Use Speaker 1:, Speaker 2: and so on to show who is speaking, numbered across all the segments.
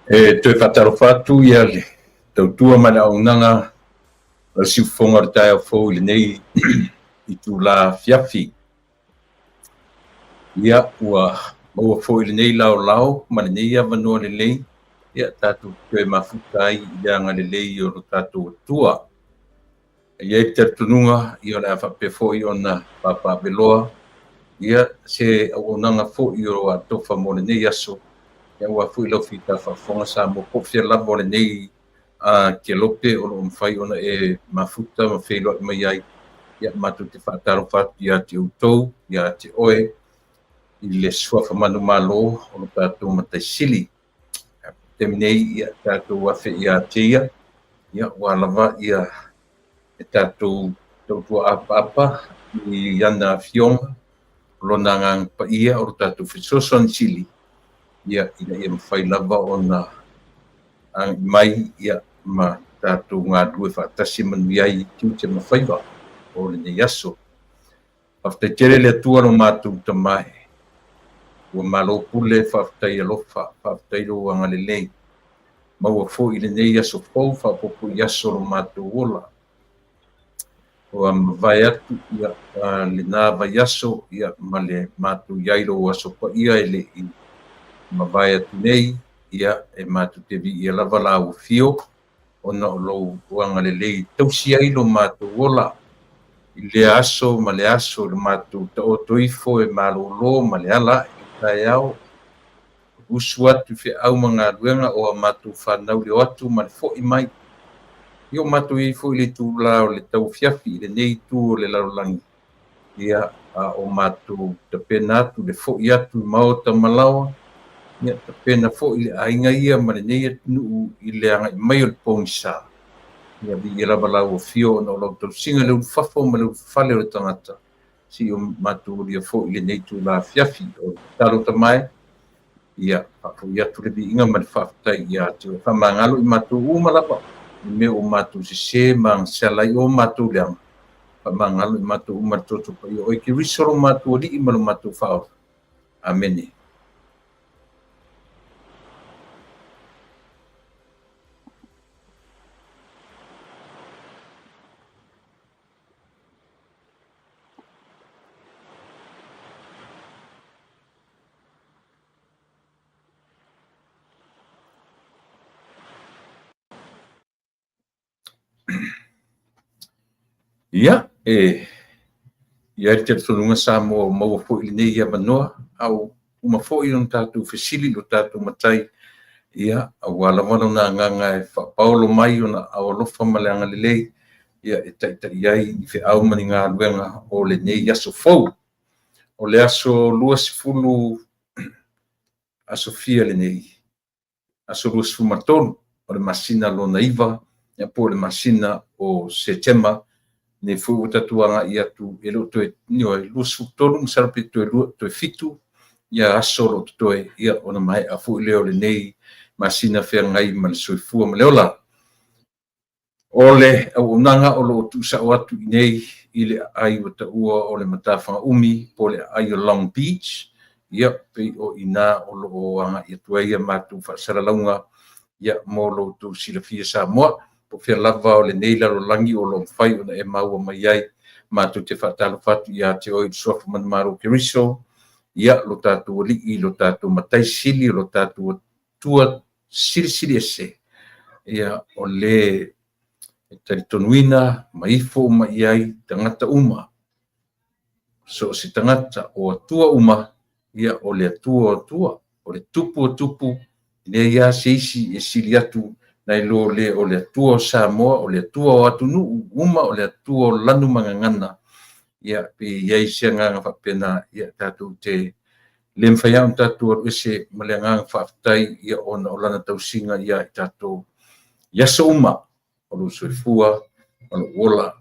Speaker 1: Toe whataro whatu ia le tautua mana o nanga o si whonga o tae o fōu le nei I tū la fiafi. Ia ua maua fōu le nei lao lao, mana nei ia manua le lei, ia tātou toe mafuta ai I anga le lei o lo tātou tua. Ia I te tununga I o le awhape fōi o na papa beloa, ia se au nanga fōi o a tofa mo le nei aso, ia ua fui lau fita whafonga sa mo pofia labo le nei ke lope o lo mwhai ona mafuta ma whelo I mai ai, ia matu te whaataro whatu ia te utou, ia te oe, I le suafa manu malo o lo tātou matai sili. Te minei ia tātou wafe ia te ia walawa ia e tātou tautua apa I ana fionga, lo nangang pa ia o lo tātou whisoson sili. Ia ina ia mwhai lava o na mai ia ma tātou ngā due whaatasi manu iai tiu te mawhaiwa o le nei aso. Haftai tere le atua no mātou tamae. Ua malo pule whaftai alofa, whaftai lo anga le lei. Maua fo I le nei aso fau whapopo I aso lo mātou ola. Ua mawai atu ia le nā vai aso ia ma le mātou iairo aso pa ia ele I mawai atu nei, ia e mātou te vi ia lava la o fio, ona o lo uanga le lei tausi ai lo mātou ola. I le aso, ma le aso, le mātou ta o toifo e malo lo, ma le ala, I tae au, usu atu fe au mga luenga o a mātou whanau le atu, ma le fo I mai. Io mātou I fo I le tū la o le tau fiafi, le nei tū o le laulangi. Ia o mātou ta pena atu, le fo I atu mao ta malawa, ia ta pena fo I le ainga ia ma le nei atu nuu I le anga I mai o le pōngisa. Ia vi I lava lau o fio na o lau tau singa leu fafo ma leu fale o le tangata. Si o mātou lia fo I le nei tū la fiafi o taro ta mai. Ia papo ia tu le vi inga ma le whaftai ia te o whamangalo I mātou umalapa. I me o mātou se mang salai o mātou leanga. Whamangalo I mātou umatoto pa ia o ki risoro mātou li I malo mātou whao. Amene. Ia, ia te tununga sa mo maua fo I nei ia manoa, au uma fo I non tātou whesili lo tātou matai, ia, au alawana na nganga e whapaulo mai o na au alofa maleanga le lei, ia e tai iai I whi au mani ngā luenga o le nei aso fau, o le aso lua sifulu aso fia le nei, aso lua sifulu matonu, o le masina lo naiva, ia po le masina o Setema, ne fu tatuanga ia tu elo to no lusu tonu sarpe to fitu ia asolo to ia ona mai a fu leo le nei masina fe ngai mal soifu ma leola ole o nanga o lo tu sa watu nei ile ai wata ua o le matafa umi po le ai Long Beach ia pe o ina o lo anga ia tu ia matu fa sala launga ia mo lo tu silafia sa mo po fia lava o le nei laro langi o lo fai ona e maua mai ai matu te whatalo whatu ia te oi sofa man maro ke riso ia lo tātou li I lo tātou matai sili lo tātou tua sili ese ia o le tari tonuina maifo mai ai tangata uma so si tangata o tua uma ia o le tua o le tupu ne ia seisi e sili atu nai lo le o le tua o Samoa, o le tua o atunu, uma o le tua o lanu mangangana. Ia pe iai se nganga whapena, ia tātou te lemwhaiau tātou ar ese male nganga whaftai, ia ona o lana tausinga, ia tātou yasa uma, o lo soifua, o lo ola.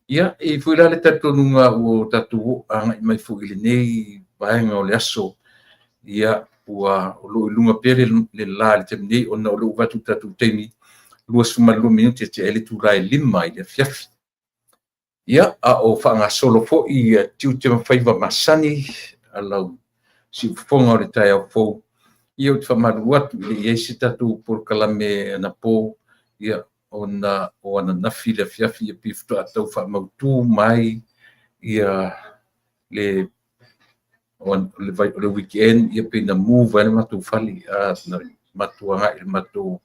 Speaker 1: Ia e fuilale tātou nunga o tātou anga I mai fuile nei, vaenga o le aso, ia ua o lo lunga pere le la le temnei ona o lo watu tatu teimi luas fumalu minuti te ele tu rai lima I le fiafi. Ia a o whanga solo fo I tiu te mawhaiva masani alau si fonga o le tai au fo ia o te whamaru atu i e si tatu por kalame na pō ia o ana nafi le fiafi ia pifto atau whamautu mai ia le weekend ia pe na move ana matu fali na matu anga il matu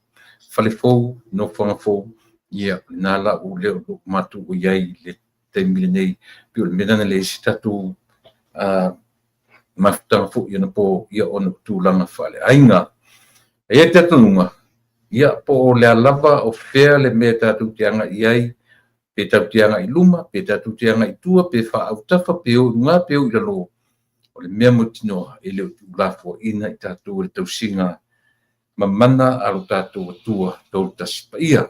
Speaker 1: fale fou no fanga fou ia nala o le matu o iai le temile nei pe o menana le si tatu mafutanga fo ia na po ia ona tūlanga fale ainga e te tunga ia po le alava o fea le mea tatu tianga iai pe tatu tianga i luma pe tatu tianga i tua pe wha au tafa pe o ngā pe o ilalo o le mea motinoa e leo tūlafo ina i tatu le tausinga mamana alo tatu o tua tau tasipa ia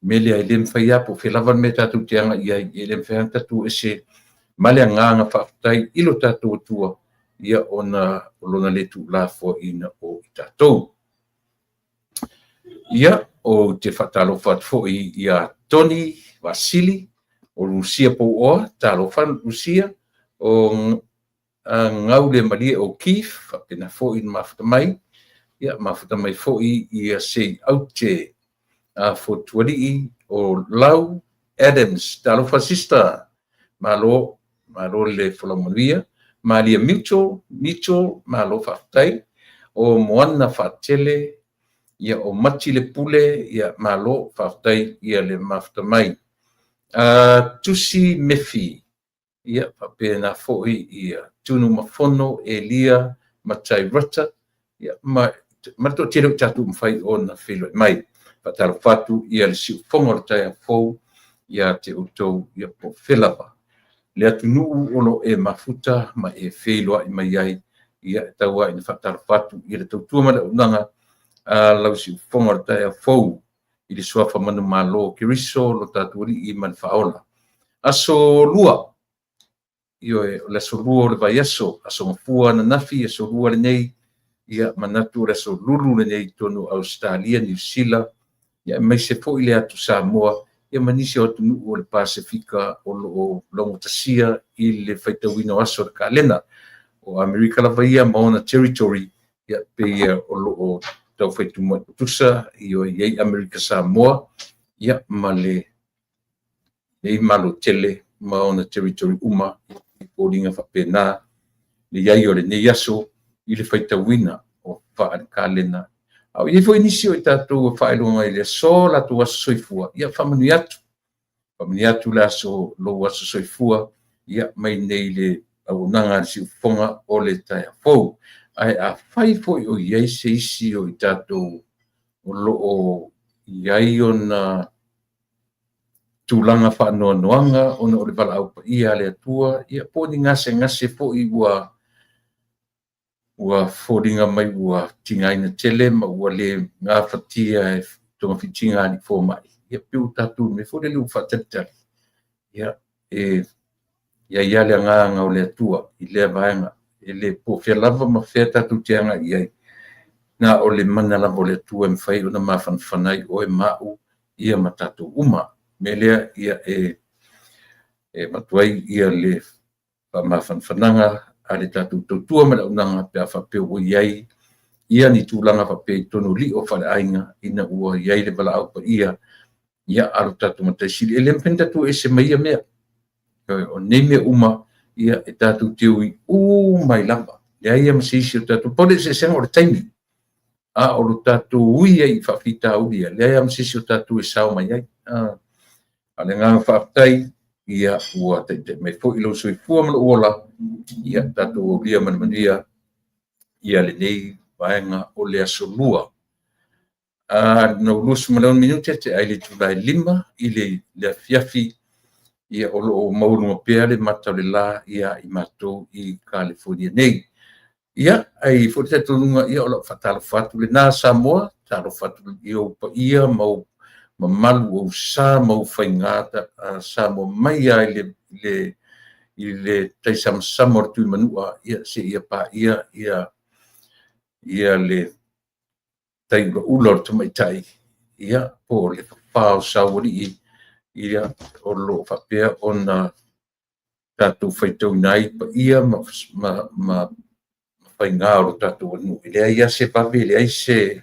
Speaker 1: mele ai lem whai apo fe lava mea tatu tianga iai e lem whai tatu e se male nganga whaafutai ilo tatu o tua ia ona olona le tūlafo ina o i tatu ia o te whatalo whatfoi ia Tony Vasili o Rusia po oa, talo whan Rusia o ngau le malia o Kiev, pena fo in mafuta mai, ia mafuta mai fo ia sei aute a fo tuari o Lau Adams, talo fascista, malo le folamonia, malia Mitchell, malo whaftai, o moana whatele, ia o machi le pule, ia malo whaftai, ia le mafuta mai. Tusi Mefi, ia pena foi ia tunu mafono Elia Matai Rata, ia mato tiro tatu mfai ona filo mai. Patalo fatu ia le siu fongo tai fo ia te utou ia po felava. Le atunu ono e mafuta ma e filo ai mai ai ia taua ina patalo fatu ia le tautua ma unanga lau siu fongo tai fo i le suafa manu malo kiriso lo taturi i man faola. Aso lua, io le aso lua le vai aso mafua na nafi, aso lua le nei, ia manatu le aso lulu le nei tonu Australia, New Zealand, ia mai se po i le atu Samoa, ia manisi o tunu o le Pasifika o longo tasia i le faitawino aso le kalena, o Amerika la vaia maona territory, ia pe ia o tau faitu tusa i o iei Amerika Samoa ia male nei malo tele maona territory uma i polinga whapena le iai o le nei aso i le faitawina o whaare kalena au i fo inisi o i tātou whaelonga i le so la tu aso soifua ia whamanu atu le aso lo aso soifua ia mai nei le au nanga si ufonga o le tai fou ai a fai foi o iai se isi o i tātou o lo o iai o na tūlanga whaanoanoanga ona o le wala au pa ia le atua ia pōni ngase po i ua fōringa mai ua tingaina tele ma ua le ngā whatia e tonga whitinga ni fō mai ia piu tātou me fōre liu whatatari ia ia le ngā o le atua i lea vaenga ele po fia lava ma fia tatu tianga iai na o le mana lava o le atua e mwhai o na mawhanwhanai o e mau ia ma tatu uma me lea ia e matuai ia le mawhanwhananga a le tatu tautua ma le unanga pia whapeo o iai ia ni tūlanga whapeo tonu li o whale ainga ina ua iai le wala au pa ia alo tatu mataisili ele mpen tatu e se maia mea o nei mea uma ia e tatu teu i mai lava. Ia ia masisi o tatu. Pole se senga o le taimi. O lo tatu uia i whawhita uria. Ia ia masisi o tatu e sao mai ai. A le ngā whaatai ia ua te me fo ilo sui fua mala uola. Ia tatu o ria manmania. Ia le nei vaenga o le aso lua. No lusu malaun minute te aile tulai 5 i le fiafi ia o lo maunu mapea le matau le la ia i matou i California nei. Ia, ai fo te tununga ia o lo whatalo whatu le nā Samoa, talo whatu i o pa ia mau mamalu o sa mau whaingata Samoa mai ai le taisam samor tui manua ia se ia pa ia le tainga ulor tumaitai. Ia, po le whao sawari ia o lo whapea o na tātou whaitau nai pa ia ma whainga o tātou anu. Lea ia se pawe, lea se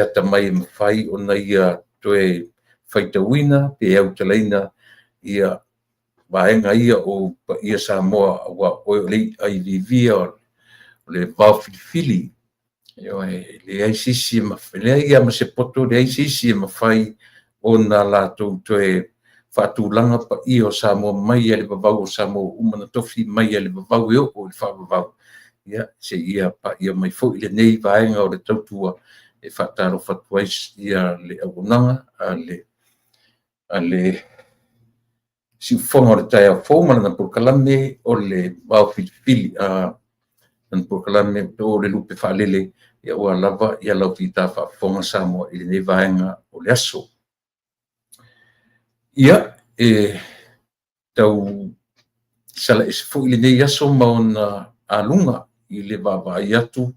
Speaker 1: ata mai mawhai o na ia toe whaitawina, pe au talaina ia vaenga ia o ia Samoa wa o le ai vivia o le vau filifili. Le sisi le ia ma se poto le sisi mawhai o na lātou toe whaatūlanga pa i o Samoa mai le vavau o Samoa umana tofi mai le vavau e o le whavavau. Ia se ia pa ia mai fo i le nei vaenga o le tautua e whaataro whatuais ia le aunanga a le si fonga o le tai a fōmana na purkalame o le vau filifili na purkalame o le lupe whaalele ia ua lava ia lau pita whaafonga Samoa i le nei vaenga o le aso. Ia tau sala ese fo i le nei aso maona alunga i le vavai atu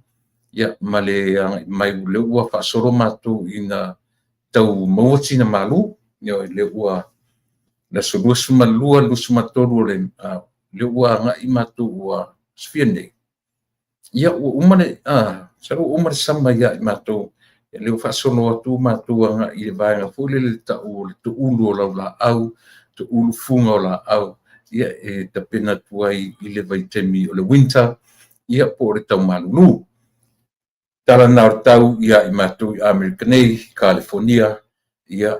Speaker 1: ia ma le mai le ua whaasoro matu i na tau mauati na malu ia le ua na solua sumalua lusumatolu le ua ngai matu ua sfia nei. Ia ua umane saru umane sama ia i matu le whaasolo atu matu anga i le vaenga fo le tau le tuulu o lau la au tuulu funga o la au ia ta pena tuai i le vaitemi o le winter ia po le tau malulu. Tala nau tau ia i matu i Americanei, California, ia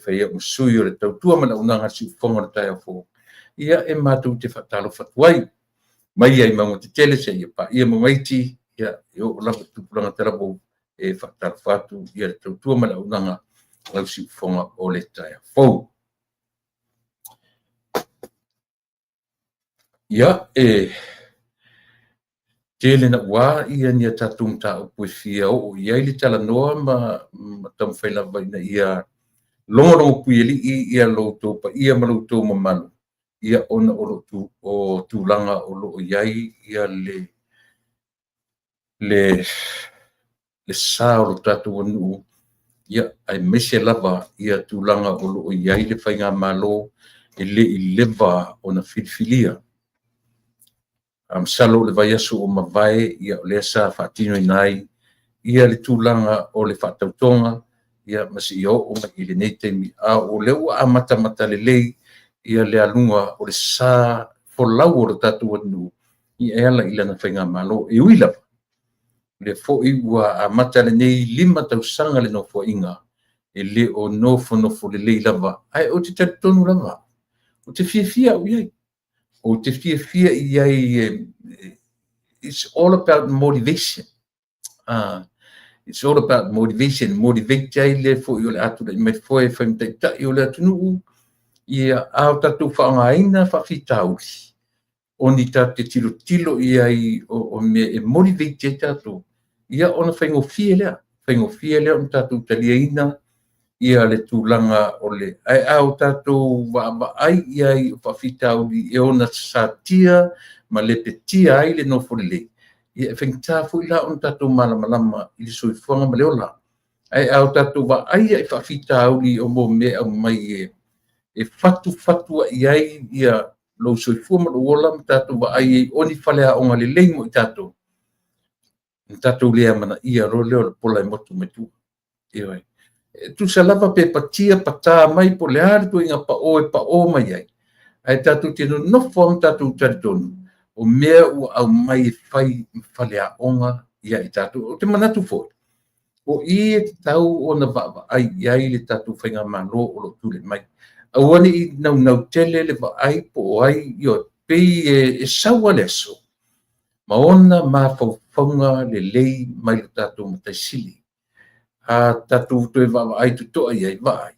Speaker 1: whaia musui o le tau tua mana unanga si ufonga le tai afo. Ia matu te whatalo whatuai. Mai ia i maunga te tele se ia pa ia mawaiti, ia o lapa tupulanga tarabo whatalo whatu ia le tau tua mana unanga lau si ufonga o le tai afo. Ia tele na ua ia nia tatum ta upu fia o ia ili tala noa ma tam whaila vaina ia longo puili ia loto pa ia maluto mamalu ia ona o tūlanga o lo iai ia le sa o tatu anu ia ai mese lava ia tūlanga o lo iai le whainga malo i leva ona filfilia. Salo le vai asu o mawai ia o le sa whaatino inai ia le tūlanga o le whaatautonga ia masi i o i le nei teimi a o le ua a mata lelei ia le alunga o le sa folau o le tatu anu i eala i lana whainga malo e uila le fo i ua a mata le nei 5 tausanga le nofo inga e le o nofo lelei lava ai o te tatonu lava o te fia o iai o te fia iai it's all about motivation. It's all about motivation. Motivate jai le fo i o le atu le mai fo e whaimtai i o le atu nuu ia au tatu whaangaina whawhitauri. O ni tate tilo iai o me e motivate jai tatu. Ia ona whaingofia lea. Whaingofia lea on tatu taliaina ia le tūlanga o le ai au tatu wa ai iai whawhitauri e ona satia ma le petia ai le nofo le. Ia whaingta fu ila on tatu malama i le soifuanga ma leola. Ai au tatu wa ai ai whawhitauri o mo me au mai e fatu iai ia lo soifua ma lola ma tatu wa ai oni whalea onga le leimo i tatu. Tatu lea mana ia ro leo le pola i motu me tu. Ioi. Tu se lava pe patia pata mai po le ari tu inga pa o mai ai. Ai tatu tino nofo am tatu taritonu. O mea ua au mai fai whalea onga ia i tatu. O te manatu fo. O i te tau o na vava ai iai le tatu whainga malo o lo tule mai. Awane i nau tele le va ai po ai i o pei e saua leso. Ma ona ma whauwhaunga le lei mai le tatu mataisili. A tatu toe vava ai tu toa iai vai.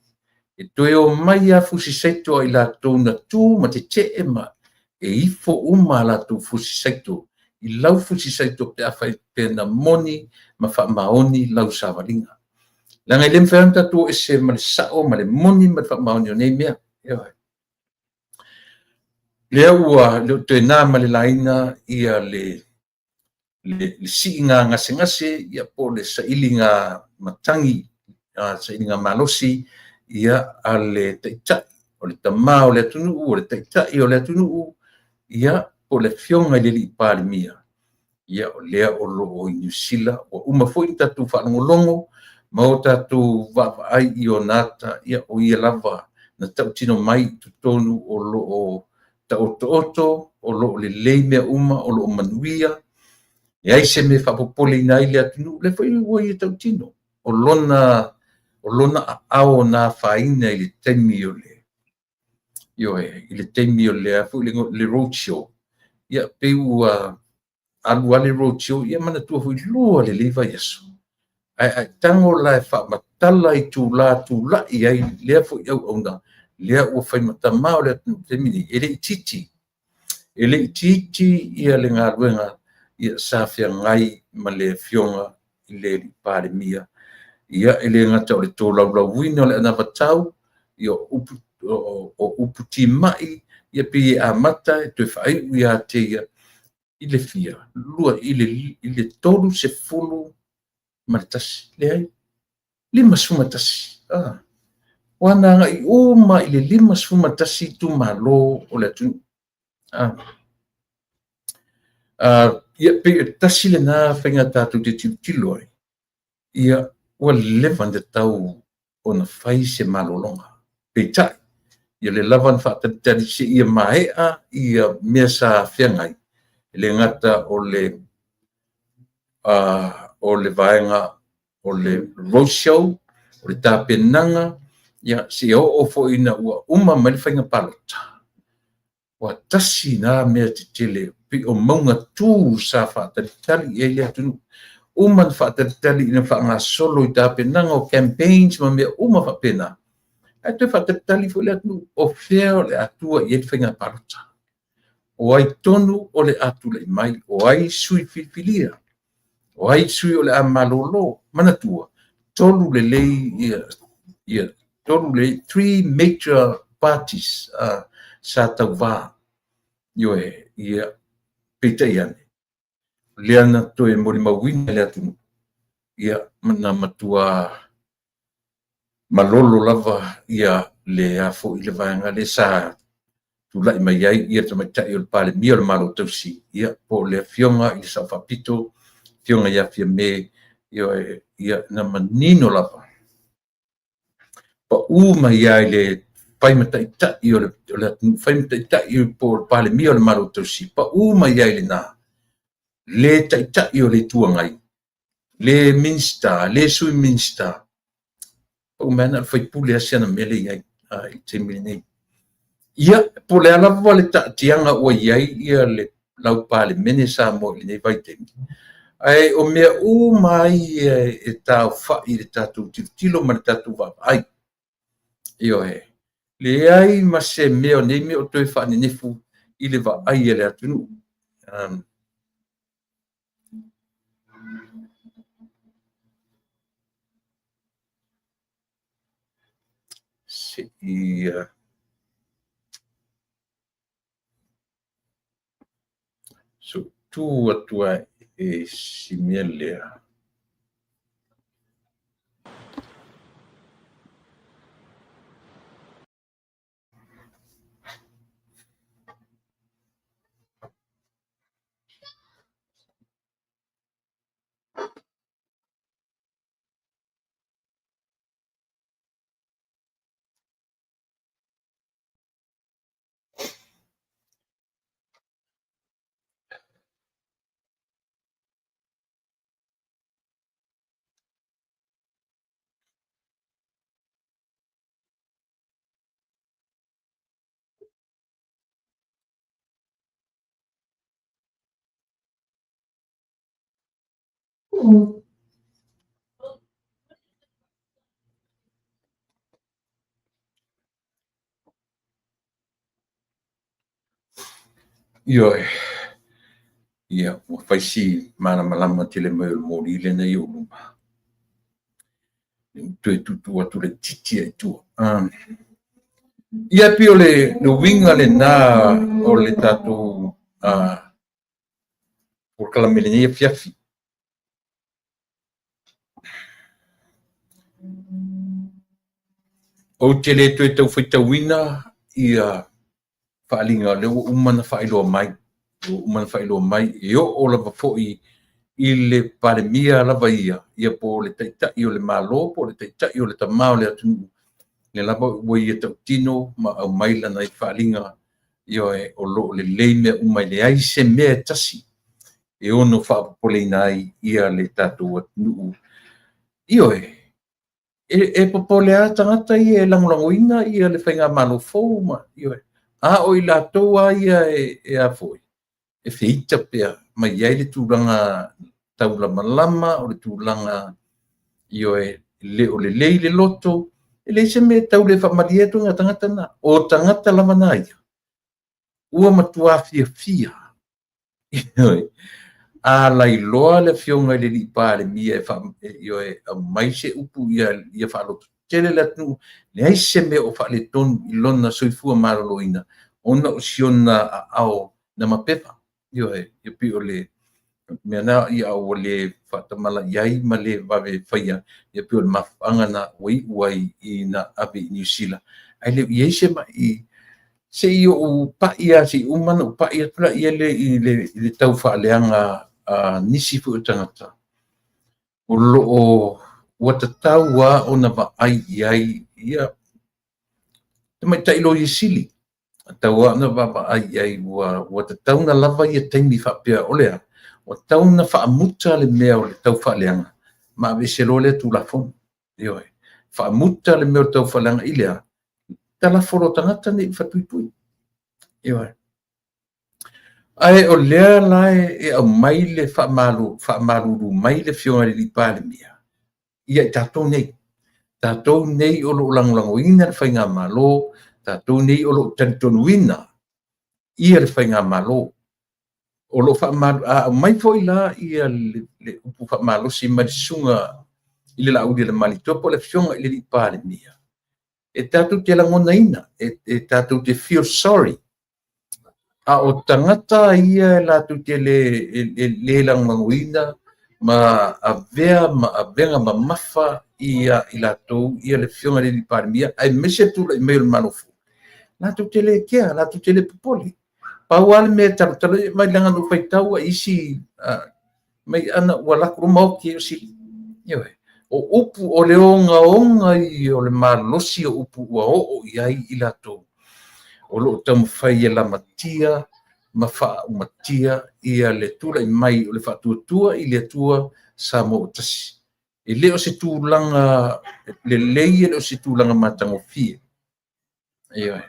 Speaker 1: E toe o mai a fusi seito ai la tōna tū ma te te ma e ifo uma la tū fusi seito. I lau fusi seito pe a whai pēna moni ma wha maoni lau sāwaringa. La ngai lem whaam tatu e se ma le sao ma le moni ma wha maoni o nei mea. Lea ua leo toe nā ma le laina ia le si ngā ngase ia po le saili ngā matangi, saili ngā malosi ia a le taitai o le tamā o le atunuu o le taitai o le atunuu ia po le fionga i le li pālimia. ia o lea o loo i New Zealand o uma foi tatu whanongolongo ma o tatu ai i o nata ia o ia lava na tau tino mai tu tonu o loo ta oto o loo le mea uma o loo manuia e ai se me whapopole nai le atunu le foi ua i tau tino o lona ao na whaina i le temi o le i le temi o le afu le roadshow ia peu alu ale roadshow ia mana tua hui lua le leiva Yesu ai tango la fa matala i tu la i ai lea fu au ona lea ua fai matama o le temi ele titi ia le ngaruenga ia safia ngai ma le fionga i le pare mia ia ele ngata o le tō lauwina o le ana vatau ia o uputi mai ia pi a mata e te whai ia te ia i le fia lua i le tolu se fulu matasi le ai lima sumatasi wana nga i uma i le lima sumatasi tu malo o le tu ia pe tasi le na whainga tātou te tilo ai ia ua levan te tau o na whai se malolonga pe tai ia le lavan whaatatari se ia mahea ia mea sa whiangai le ngata o le vaenga o le roadshow o le tāpenanga ia se o fo ina ua uma mai le whainga palota ua tasi na mea te tele pi o maunga tū sa whaatatari e le atunu uma whaatatari ina whaanga solo i tāpenanga o campaigns ma mea uma whapena ai te whaatatari fo le atunu o whea le atua i e whainga palota o ai tonu o le atu le mai o ai sui filfilia o ai sui o le amalolo manatua tolu le lei ia tolu le three major parties sa tauva ioe ia peitai ane leana toe mori mawina le atu ia mana matua malolo lava ia le afo i le vaenga le sa tulai mai ai ia te maitai o le pale mia o le malo tausi ia po le fionga i le sawhapito fionga ia fia me ia na manino lava pa mai ai le pai mataitai o le pai mataitai po le pale mia o le malo tausi pa mai ai le na le taitai o le tuangai le minsta le sui minsta o mena fai pule asiana mele ai i te mili ia po le ala le taatianga ua iai ia le lau pale mene sa mo i nei vai temi ai o mea mai e tau whai le tatu tilo ma le tatu ai io le ai ma se mea nei mea o toi whani nefu i le va ai le atunu se ia so tu atua e simelea io ia ua faisi malama tele mai o mori le nei o luma tu tu atu le titi ai tu ia pi o le winga le na o le tatu o kalamelenia fiafi o tele tu tau faitawina ia faalinga le umana failoa mai man whaelo mai e o lava fo'i i le palemia lava ia po le taitai o le malo, po le taitai o le tamao le atunu. Le lava ua ia tautino ma au mai lana i whaalinga ia o lo le leime umai le ai se mea tasi. E ono whaapopole nai ia le tātou atunu. E popole a tangata ia e langolangoina ia le whainga malo fou ma. A o i lātou a ia e a foi. E whita pia mai iai le tūranga taulama lama o le tūranga o le lei le loto. E le se me tau le whamarieto ngā tangata na. O tangata lama na ia. Ua matua fia. A lai loa le fionga le li pāle mia e mai se upu ia whaalotu. Tele la tu, le ai se me o whaale tonu i lona soifua maraloina. Ona o siona ao na mapepa. Ia pi o le, mea na ia o le whatamala iai ma le wawe whaia. Ia pi o le mawhanga na uai i na api New Zealand. Ai le iai se mai se i o paia, se i umana o paia tula ia le tau whaaleanga nisi fu tangata. O loo watatau wa o na wa ai iai ia. Te mai tailo i sili. Tau na wa ai watatau na lava ia taimi whapea olea. O tau na whaamuta le mea o le tau whaaleanga. Ma ave se lo le tu la fon. Whaamuta le mea o tau whaaleanga ilea. Tala foro tangata ne whatuitui. Ai o lea lai e au mai le whaamaru mai le fionga le lipale mia. Ia i tātou nei. Tātou nei o lo langolangoina le whainga malo. Tātou nei o lo tanitonuina. Ia le whainga malo. O lo whaamaru, au mai foi la ia le upu whaamalo si marisunga i le laudi le malitopo le fionga i le lipale mia. E tātou te langona ina. E tātou te feel sorry. A o tangata ia la tu te le langolangoina ma venga ma mafa ia i la tau ia le fionga le parmia ai mese tu le mail manofu. La tu te le kia, la tu te le popoli. Paual me talo mai langa no fai tau isi mai ana wala krumau ki si. O upu o le onga i o le malosi o upu o iai i la tau. O lo tamu fai e la matia, ma wha umatia, ia le tura i mai o le whatuatua i le tua sa mo utasi. E leo se tūlanga, le leie leo se tūlanga matango fie. Ia.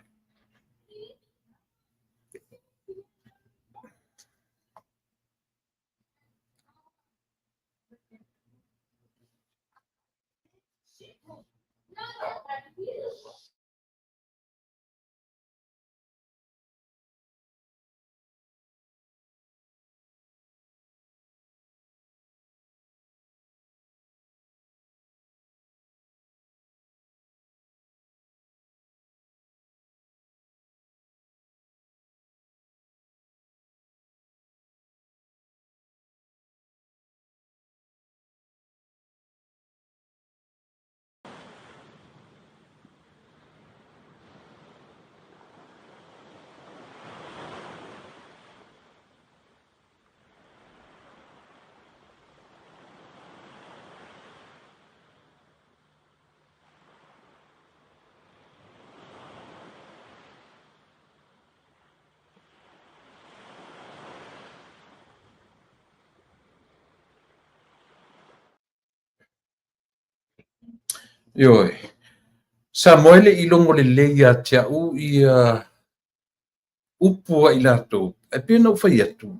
Speaker 1: Ioi. Samoele i longo le leia tia u i upua i lato. E pena ufai atu.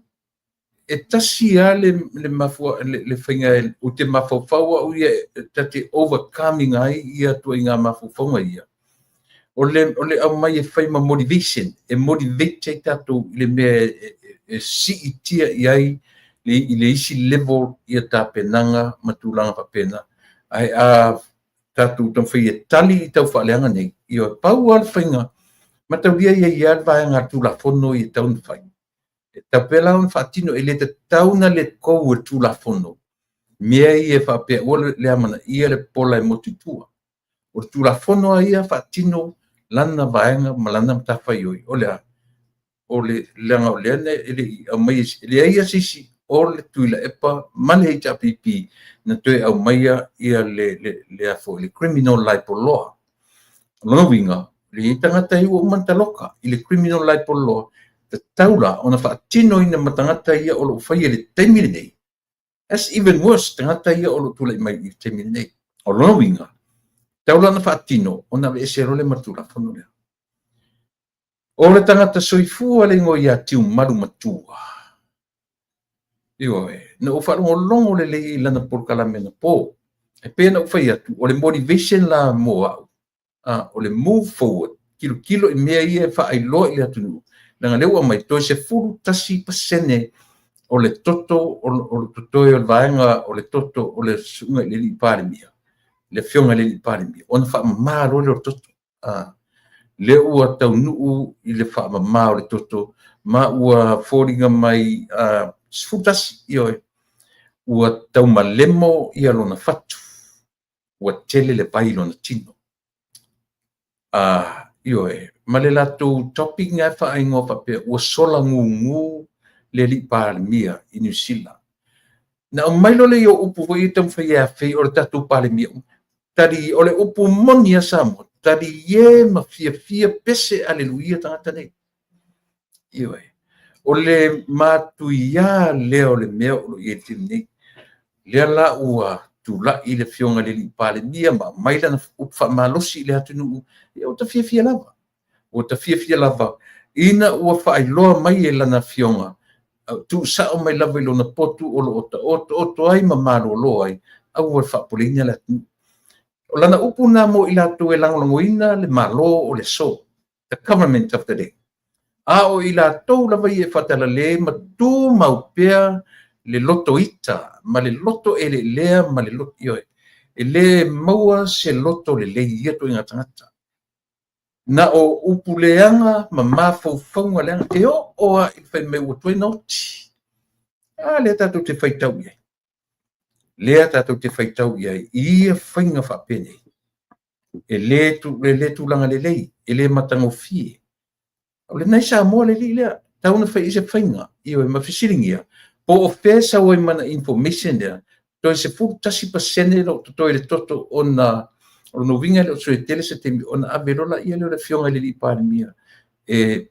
Speaker 1: E tasi a le mafua, le whainga u te mafaufaua u ia tate overcoming ai ia tua i ngā mafaufaunga ia. O le au mai e whaima motivation. E motivate ai tato le mea si i tia i ai i le isi level ia tā penanga matulanga pa pena. Ai tatu tam whai e tali i tau whaaleanga nei. I o pau al whainga. Matauria i alwa ngā tula whono i tau na whai. E tau pela on whaatino e le te tauna le kou e tula whono. Mea i e whapea ua le amana ia le pola e motutua. O tula whono a ia whaatino lana vaenga ma lana mtawhai oi. O lea, o le langa o le ane ele au mai le ia sisi o le tuila epa male ita pipi na toe au maia ia le afo le criminal libel law lona winga le tangata iu o mantaloka i le criminal libel law te taula ona whaatino ina matangata ia o lo whaia le taimile nei. That's even worse, tangata ia o lo tula i mai i taimile nei. O lona winga, taula na whaatino ona le esero le matula whanu lea. O le tangata soifua le ngoi ia tiu maru matua. Iwa e, na o wharongo longo le lei lana porkala mena po. E pēna u whai atu, o le motivation la moa au. O le move forward, kilo i mea ia e wha ai loa i le atunu. Nanga lewa mai toi se furu tasi pasene o le toto, o le toto o le vaenga, o le toto, o le sunga i le li pare mia. Le fionga le li pare mia. Ona wha maro le o toto. Le ua tau nuu i le wha mamā o le toto, ma ua fōringa mai sfutasi i oe, ua tau malemo i alona fatu, ua tele le pai lona tino. I oe, ma le latou topic ngai whaingo whapea, ua sola ngu le li pāle mia i New Zealand. Na o mailo le o upu fo i tam whaia whai o le tatu pāle mia, tari o le upu moni a Samoa, tari ye ma fia pese aleluia tangata nei. Iwe. O le matuia leo le mea o lo i e tim nei. Lea la ua tu la i le fionga le li pāle mia ma maila na upa malosi le atunu i o ta fia lava. O ta fia lava. Ina ua whaai loa mai e lana fionga. Tu sa o mai lava i lona potu o lo oto ai ma maro loa ai. Au ua whaapolina le atunu. O lana upu na mo i latu e langolongoina le malo o le so. The government of the day. O i latu lava i e whatala le ma tu maupea le loto ita, ma le loto e le lea, ma le loto ioe. E le maua se loto le le ieto inga tangata. Na o upu leanga, ma mawhauwhaunga leanga, te o a i whai me ua tue noti. Lea tātou te whaitau iai. Lea tātou te whaitau iai, ia whainga whapene. E le tūlanga le lei, e le matango fie. O le naisa moa le li lea, tauna whai isa whainga, ioe mawhisiringia. Po o pesa o mana information there, to se fu tasi pasene lo to le toto ona o no vinga lo so tele se te ona averola ia le fionga le li par mia e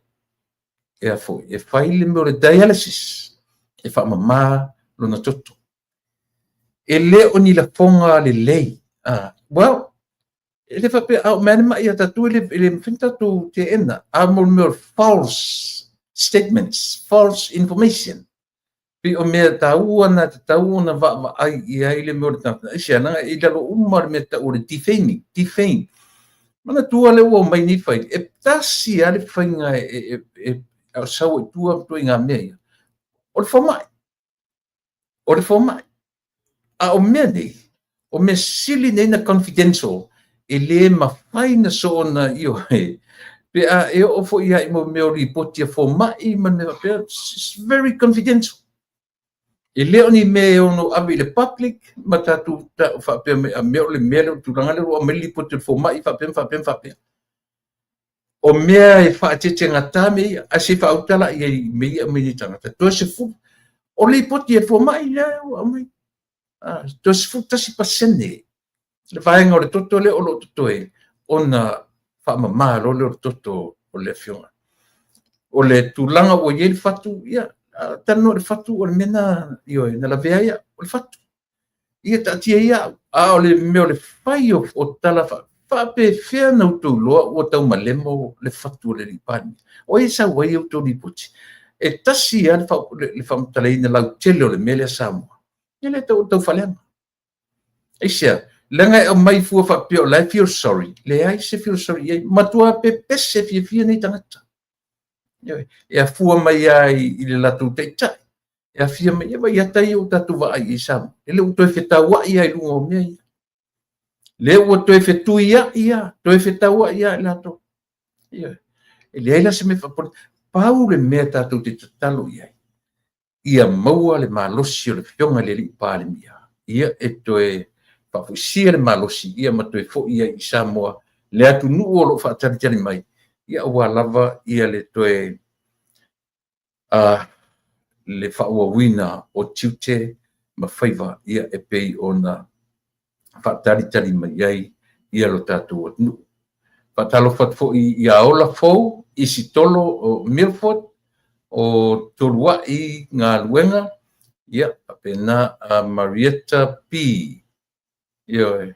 Speaker 1: afo e file mo le dialysis e fa mama lo na toto e le oni la fonga le lei well ele fa pe man ma ia tatu le finta tu te ena more false statements, false information. O mea tauana wa ai i aile me o le tata. Isi ananga i lalo umar me ta o le defaming. Mana tua le ua mai ni whai. E tasi ale whainga au sau e tua ngā mea. O le whamai. O mea nei. O mea sili nei na confidential. E le ma whaina so na i o he. Pe e o fo i hai mo me o li potia whamai. It's very confidential. E leo ni me ono abi le public matatu ta fa pe me le me tu langa le o me li potu fo mai fa pe o me e fa tete ngata me a se fa utala i me ni tanga to se fu o li potu fo mai la o mai to se fu ta si pasene le fa ngo le toto le o lo toto e ona fa mama lo le toto o le fiona o le tu langa o ye fatu ya tano le fatu o le mena io na la veia o le fatu ia tatia ia o le me o le fai o tala fa pe fea na tu lo o tau malemo le fatu le lipani o isa wai o tu liputi e tasi al fa le fam tale na la tele o le mele Samoa ele tau falema isia langa o mai fu fa pe o la feel sorry le ai se feel sorry matua pe pese fie ni tangata e a fua mai ai i le latu te tai. E a fia mai e atai o tatu wa ai i Samoa. E le utoe wheta wa ia i lunga o mea ia. Le utoe whetu ia ia. Toe wheta wa ia i lato. E le aila se me whapone. Pau le mea tatu te tatalo ia. Ia maua le malosi o le fionga le li pāle mia. Ia e toe whafusia le malosi. Ia ma toe fo ia i Samoa. Le atu nuu o lo whaatari mai. Ia ua lava ia le toe le wina o tiute ma faiva ia e pei ona whaatari mai ai ia lo tātou atunu. Whaatalo whatfoi ia ola fou isi tolo o Milford o tolua i ngā luenga ia apena Marietta P. Ioe.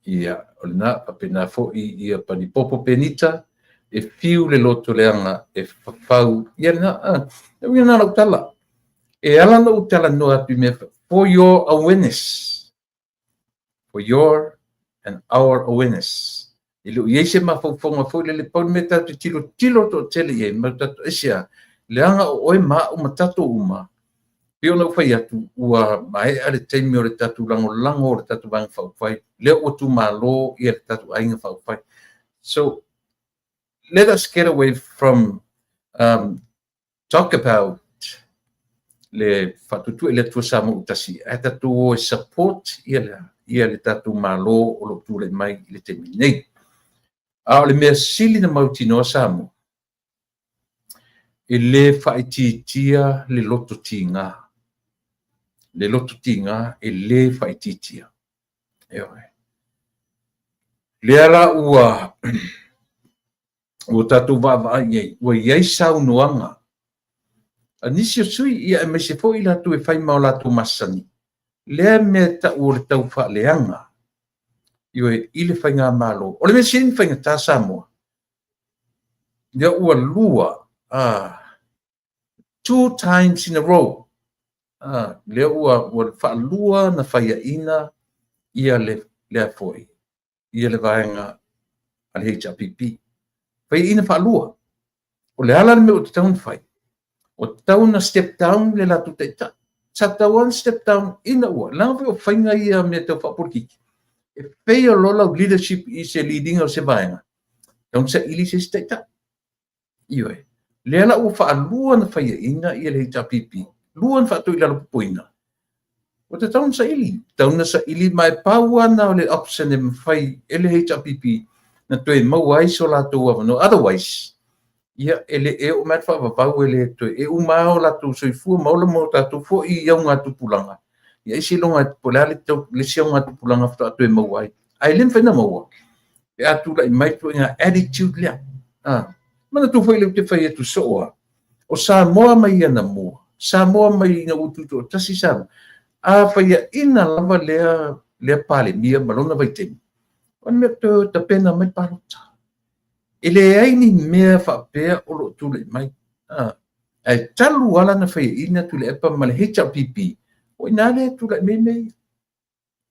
Speaker 1: Ia, olina apena fo'i ia panipopo penita e fiu le loto leanga e whawhau ia na ia na utala e ala na utala no atu me for your awareness, for your and our awareness ilu yese ma fonga fo le pau me tatu tilo to tele ye ma tatu esia leanga o ma o matatu uma pio no fai atu ua mai ale taimi o le tatu lango o le tatu bang fai le o tu malo i le tatu ainga fai. So let us get away from talk about le fatutu le tu samu utasi ata tu support ia le tatu malo o lo tu le mai le taimi nei a le mea sili na mautino samu e le faititia le loto tinga e le faititia le ala ua o tatu vava ye ua yai sau noanga anisi o sui ia e me se fo ila tu e fai mau la tu masani le me ta o le tau fa leanga ioe ile fai ngā malo o le me sin fai ngā Samoa ia ua lua 2 times in a row le ua fa lua na fai ina ia le foi ia le vaenga al HRPP fai ina fa lua o le ala me o te taun fai o taun na step down le la tu te ta chapter 1 step down ina ua langa o fai nga ia me te fa porkiki e fai o lola leadership i se leading o se vaenga taun sa ili se te ta ioe le ala ua fa lua na fai ina ia le HRPP luan fa tu ila lo poina o te taun sa ili mai paua na o le option e mawhai ele HRPP na toe mau ai so la tu no otherwise ia ele e o mat fa pau ele toe e umao la tu soifua maula mo tatu fo i iau ngā tupulanga ia isi longa polale tau le sia ngā tupulanga fa toe mau ai len fena mau e atu la mai tu ngā attitude lea mana tu foi le te fai tu soa o Samoa mai ana mo Samoa mai na ututo tasi sa fai ina lava lea pale mia malona vai temi on me te pena mai parota ele ai ni mea fa pea o lo tu le mai ai talu ala na fai ina tu le epa male HRPP o ina le tu le me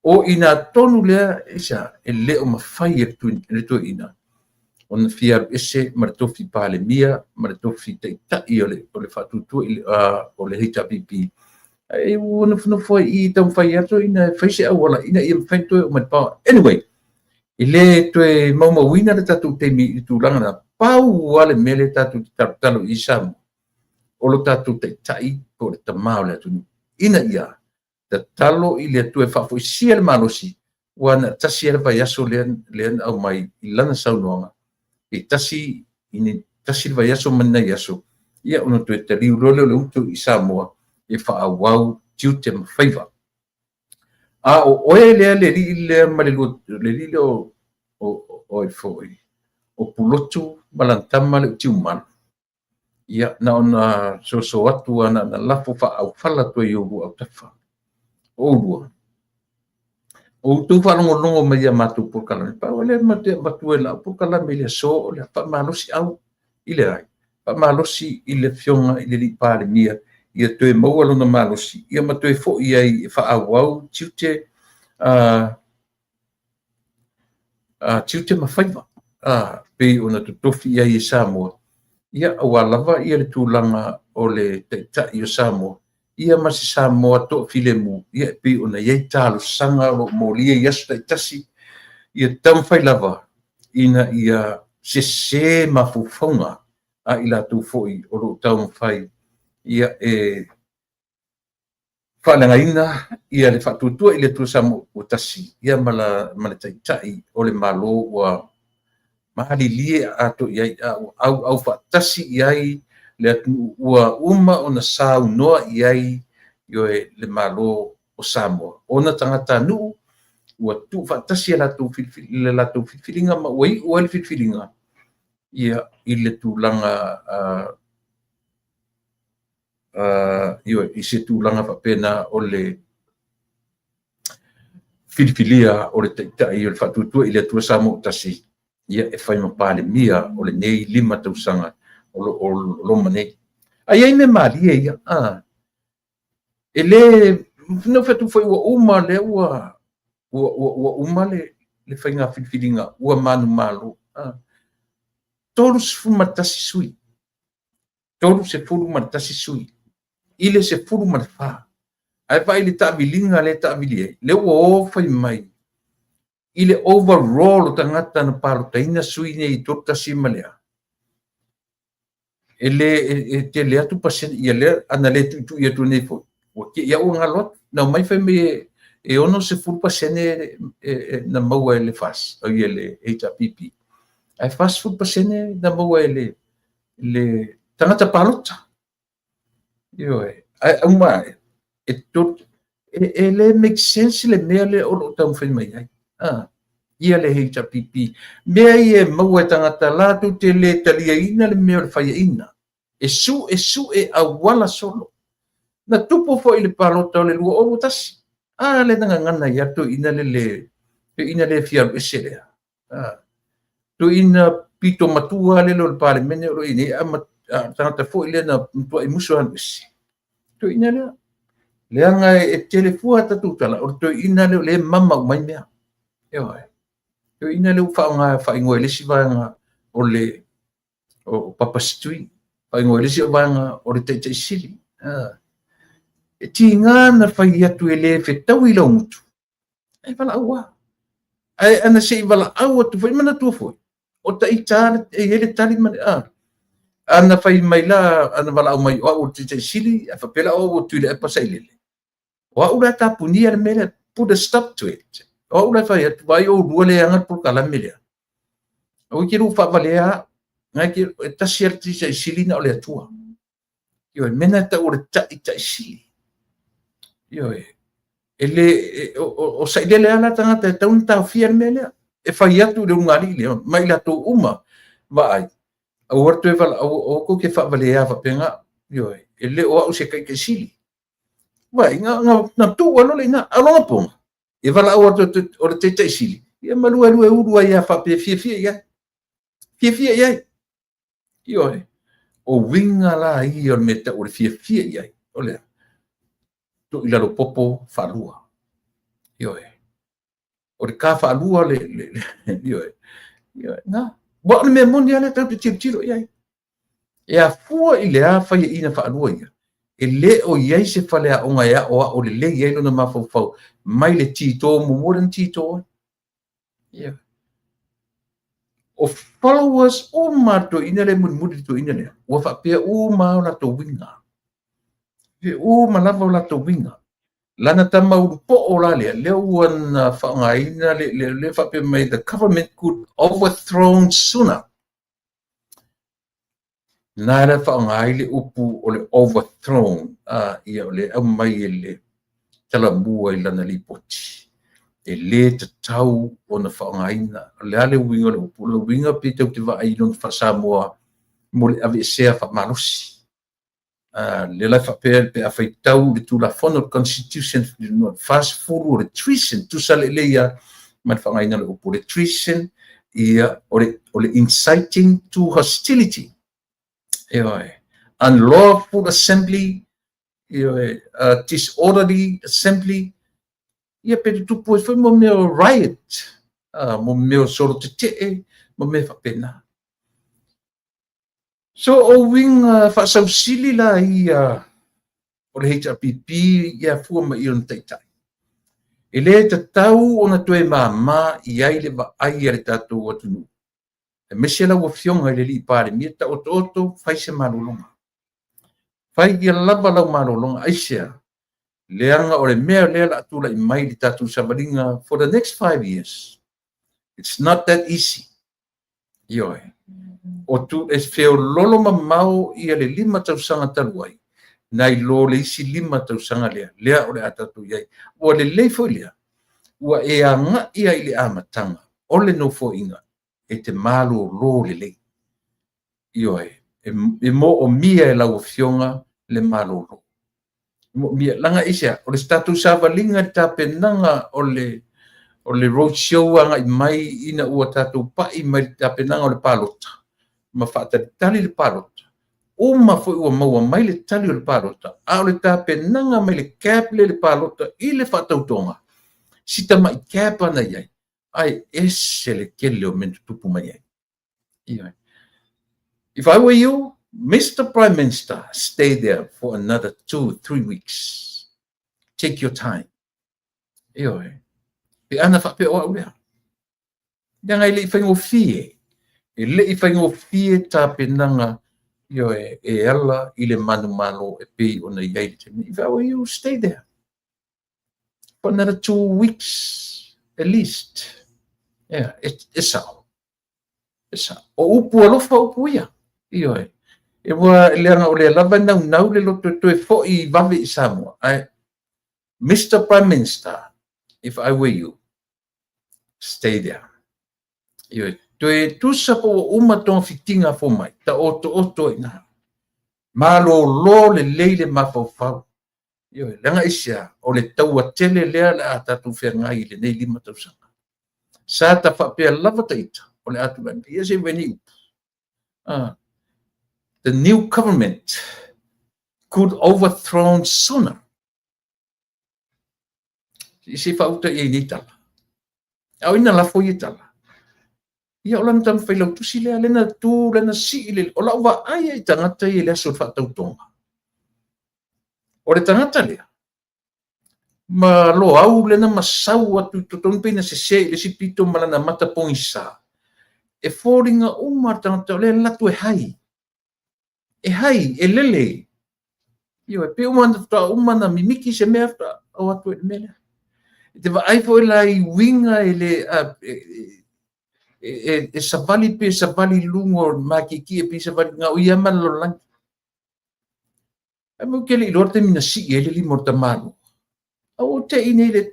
Speaker 1: o ina tonu lea isa ele o mafai e tu le tu ina on fiar ese martofi pale mia martofi te ta i o le fatutu o le HRPP e wona foi i tau fai ato ina fai se awala ina i fai to o pa anyway ile to e mama wina le tatu te mi tu langa na pau wale mele tatu talo i sam o lo tatu te tai po le tamau le tu ina ia te talo i le tu e fa foi sia le malosi wana tasi e vai aso len au mai i lana saunoanga e tasi vai aso mana i aso ia ono tu e te riu role le utu i Samoa e fa awau tiute mawhaiva. O oe lea le ri lea malilu le ri leo o e foi. O pulotu malantama le tiu man. Ia na ona so atu ana na lafo fa au fala to i uru au tafa. O urua. O tu fa longo mai ia matu purkala. Pa ole mate batu e la purkala me le so le fa malosi au ile ai. Fa malosi ile fionga ile li pare mia. Ia toe maua lona malosi ia ma toe fo ia i fa awau tiute tiute mawhaiva pe ona tutofi ia i Samoa ia awa lava ia le tūlanga o le teita i o Samoa ia ma si Samoa to filemu ia pe ona iei talo sanga lo molia i asu taitasi ia tamwhai lava ina ia se mafufonga ila tu foi o lo taumwhai ia Whalangaina ia le whatutua i le tuasamo o tasi. Ia mala taitai o le malo ua mahalilie ato iai au whatasi iai le atu ua uma o na sau noa iai i le malo o Samoa. Ona tangata nuu ua tu whatasi le latu filfilinga ma ua i le filfilinga ia i le tūlanga i se tūlanga whapena o le filfilia o le taitai o le whatutua i le atua Samoa tasi. Ia e whai mapale mia o le nei 5 tausanga o loma nei. Ai ai me maria ia. E le no whatu whai ua uma le ua uma le whainga filfilinga ua manu malo. Tolu se fulu matasi sui. Tolu se fulu matasi sui. Ile se fulu matfa. Ai pa ile ta'vilinga le ta'vilie. Le ua o whai mai. Ile overall o tangata na palotaina sui nei totasi malea. Ele te le atu pasien ia le ana le tu ia tu nei fo. O ke ia o ngalot na mai fa me e ono se fulu pasien na maua ele fas. O ia le HPP. Ai fast food pasien na maua ele tangata palota. Yo ai uma e tot ele make sense le mea le o tau fa mai ai. Ia le HPP. Mea ia maua tangata latu te le talia ina le mea le whaia ina. E su e awala solo. Na tupo fo ile palota o le lua o tasi. Le nanga ngana ia to ina le fiaru eselea. To ina pito matua le lo pale mene o ini tangata fo ile na tua i musu hanbesi. To ina le anga e telefua tatutala o to ina le mama umai mea. Ewa yo ina le whaingoe lesi vanga o le o Papa Stui. Whaingoe lesi vanga o le teitei sili. E ti ngā na whai atu e le whetau i lau mutu. Ai wala aua. Ai ana se i wala aua tu whai mana tua fwoi. O ta i tāna e hele tali mani ana whai mai la ana wala au mai o teitei sili a whapela o tui le e pasai lele. O au la ta punia le mele put a stop to it. O ula fai atu vai o rua le angat por kala melea. O kiru fa valea ngai ki tasier ti sai silina o le atua. Yo mena ta o ta sili. Yo ele o sai le ala tanga ta un ta fier melea. E fai atu le ngari le mai la to uma vai. O orto e val o ko ke fa valea fa penga. Yo ele o se kai ke sili. Vai nga na tu ono le na alonga ponga. E wala o te te sili. Ia malua lua urua ia whape fia ia. Fia ia. Io o winga la i o meta o fia ia. Olea. To ila lo popo whalua. Io o le ka whalua le. Io nga. Wa me moni ale tau te tiro ia. E a fua i le a whaia ina whalua ia. E le o iai se whale a onga ia o le le iai lona mawhau mai le tito mo moren tito. Yeah. O followers o mato ina le muri to ina le. O whapea o mao la to winga. O malava la to winga. Lana tama po o la le wana whangaina le whapea mai the government could overthrown sooner. Nara whangai le upu o le overthrown. Ia o le au mai le tala mua i lana li poti. E le te tau o na whaangaina. Le ale winga le upu. Le winga pe tau te wa ailon whasamoa mo le ave sea whamalosi. Le lai whapea pe a whai tau le tu la whono constitution fast furu le treason. Tu sa le leia man whaangaina le upu. Le treason ia o le inciting to hostility. Unlawful assembly, disorderly assembly. Ia pe tu po foi mo meu riot, mo meu solo te mo me fa pena. So o wing fa sa sili la ia o le HPP ia fu ma i on taitai. Ele te tau ona toe mama ia ile va ai le tatu o tunu. E mesela wo fionga le li pare mi ta oto fai se malulonga. Fai ia lava lau malulonga aisia. leanga o le mea lea la atula I mai li tatu savalinga for the next 5 years. It's not that easy. Ioe. O tu e feo lolo mamau ia le 5 tausanga taluai. Nai lo le isi 5 tausanga lea o le atatu iai. Ua le leifo lea. Ua e anga ia I le amatanga. O le no fo inga. E te malo lo le lei. Ioe. E mo o mia e lau fionga le malo lo. Mia langa isia o le status savalinga tapenanga o le road show anga I mai ina ua tatu pai mai tapenanga o le palota ma fata tali le palota uma foi ua maua mai le tali o le palota a o le tapenanga mai le cap le palota I le fatautonga sita mai cap ana iai ai ese le kele o mentu tupu mai ai. If I were you, Mr. Prime Minister, stay there for another 2-3 weeks. Take your time. Ioe. Pe ana fa pe o lea. Danga I le whaingo fie. E le I whaingo fie ta penanga ioe e ala I le manu malo e pe o na iai te mi. If I were you, stay there. For another 2 weeks, at least. Yeah, it's sao. It's sao. O upu alofa upu ia. Ioe. E wa leanga o le lava nau le loto to e fo I vave I Samoa. Mr. Prime Minister, if I were you, stay there. Ioe, to e tusa po uma tonga fitinga fo mai, ta oto ina. Malo lo le leile mafau. Ioe, langa isia, o le taua tele lea le atatu whengai le nei 5 tausanga. Sa ta whapea lava taita, o le atu bani, ia se veni upu. The new government could overthrow sooner. Isi whauta I ni tala. Au ina lafo I tala. Ia o lana tama whailau tusi lea lena tū lena si le o lau wa aia I tangata I lea so whaatautonga. O le tangata lea. Ma lo au lena masau atu totonu peina se le si pito malana mata pongi sa. E fōringa tangata o lea latu e hai. E hai, e lele. Io, pe umana mimiki se mea o atu e mele. Te va ai foi lai winga e savali lungo makiki e pe savali nga o ia malo lang. Amo kele lorte mina si ele li morta mano. Au te ine le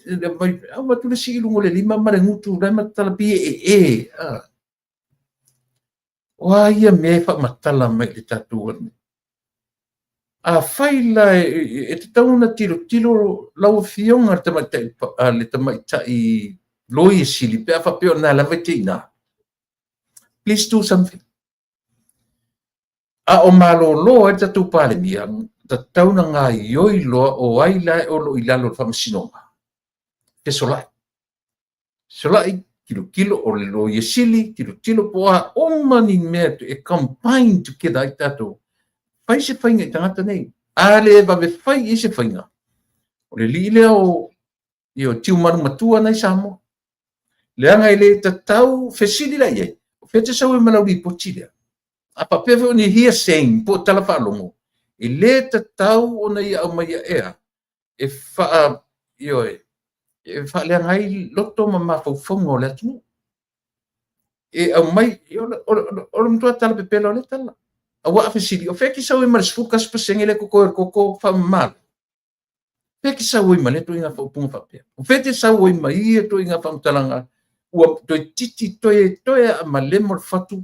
Speaker 1: au tu le si lungo le lima mare ngutu rai matala pi Wa ia me fa matala mai le tatu. A faila e te tauna tilo lau fionga le tamaitai loi sili pe fa pe na lava tina. Please do something. A o malo lo e tatu pale mia ta tauna nga yoi lo o ai la o lo ilalo fa masinoma. Ke solai. Solai kilo o le lo sili kilo po a o mani me e combine together ai tatu. Fai se whainga I tangata nei. Ale va me fai I se whainga. O le li leo I o tiu manu matua nei Samoa. Leanga I le tatau fesili la iei. O fete sau e malau li po chilea. A papewe o ni hia sein po tala whaalongo. I le tatau o na ia au mai ea. E wha ioe. E wha leanga I loto ma mawhauwhaunga o le atu. E au mai, o le mtua tala pepela o le tala. A wa fesili o feki sau I maris fukas pasengele koko fa mal. Feki sau I male to inga fa punga fa pe. O fete sau I mai to inga fa mtalanga. Ua to titi toe a malemo fatu.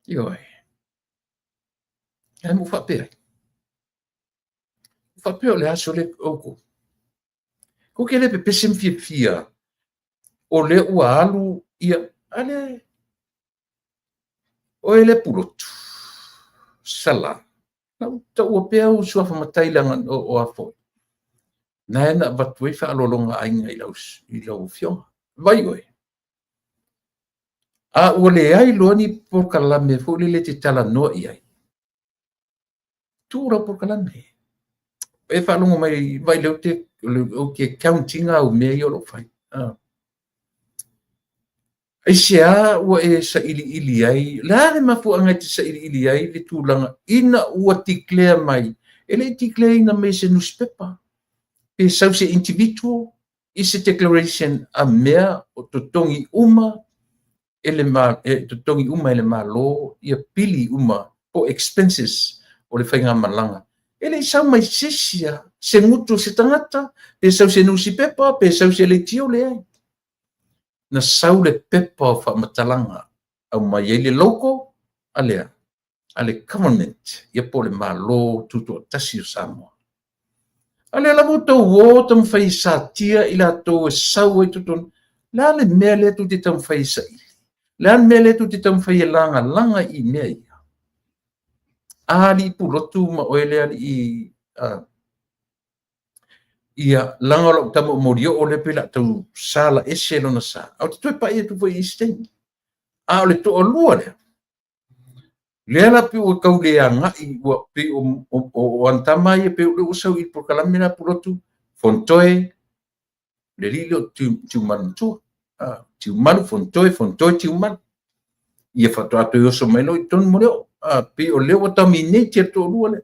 Speaker 1: Io. Ai mo fa pe. Fa pe o le aso le oko. Ko ke le pe pesem fia. O le ua alu ia ale o ele pulotu. Sala. Nau ta ua pea o sua whamatai langa o afo. Nai na vatui wha alolonga ainga I lau fionga. Vai oe. A ua le ai loani porkalame fo le te tala noa I ai. Tūra porkalame. E whalonga mai vai leo te o ke countinga o mea I olo whai. Ai sea ua e sa ili ai. La le mafu anga te sa ili ai le tūlanga. Ina ua tiklea mai. ele declare na me se newspaper pe sau se individual i se declaration a mea o totongi uma totongi uma ele malo ia pili uma po expenses o le whainga malanga. Ele sau mai sisia se ngutu se tangata pe sau se newspaper pe sau se le tio le ai. Na sau le pepa o whaamatalanga au mai ele loko alea. Ale government ia po le malo tutu tasi o Samoa. Ale la mo tau o tam whai sa tia i la tau e sau e tutun. La le mea le tu te tam whai sa i. La mea le tu te tam whai e langa i mea ia. Ali pulotu ma oele ali ia langa lo tamo morio o le pela tau sala ese lona sa. Au te toi pa ia tu whai i steng. A le to o lua le. Lela pe o kau le anga i wa pe o antama ia pe o usau i por kalamina pulotu fontoe le lilo tu mantu tu manu fontoe tu man ia fato ato yo so meno i ton moreo pe o le wata mine te to lua le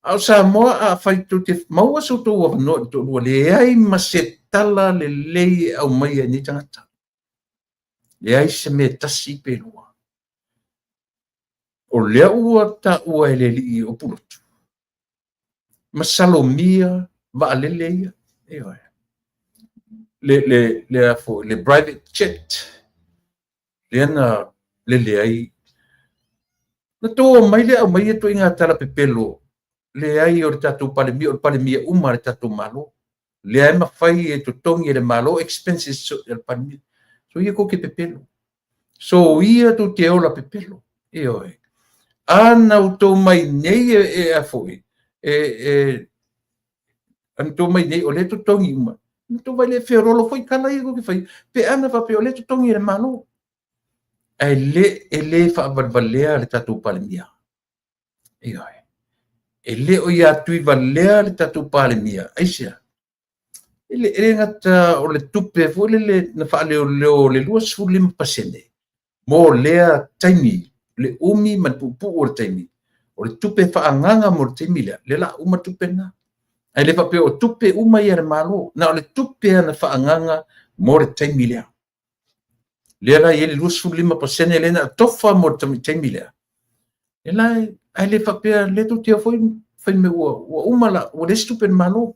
Speaker 1: au sa mo a fai tu te maua so to wa no to lua le ai masetala le lei au mai ni tangata le ai se me tasi pe lua o lea ua ta ua ele li o pulotu. Masalomia va alele ia. Ewa. Le private jet. Le ana le ai. Na tō mai le au mai e to inga tala pepelo. Le ai o tatu palemia uma le tatu malo. Le ai mawhai e to tongi e le malo expenses so el palemia. So ia ko ke pepelo. So ia to te ola pepelo. Ewa. Ana o tō mai nei e a foi. Ana tō mai nei o le tutongi uma. Ana tō mai le wherolo foi kala i ko ki whai. Pe ana whape o le tutongi e le malo. E le whaavalvalea le tatu palemia. Ioi. E le o ia tui valea le tatu palemia. Aisia. Ele ngata o le tupe foi le na whaaleo leo le lua sulima pasene. Mo lea taimi. Le umi man pupu o le taimi. O le tupe whaanganga mo le taimi lea. Le la uma tupe na. Ai le whape o tupe uma ia le malo. Na o le tupe ana whaanganga mo le taimi lea. Le la ia le lusu lima pasene le na tofa mo le taimi lea. Le la ai le whape le tu tia foi me ua uma la o le tupe malo.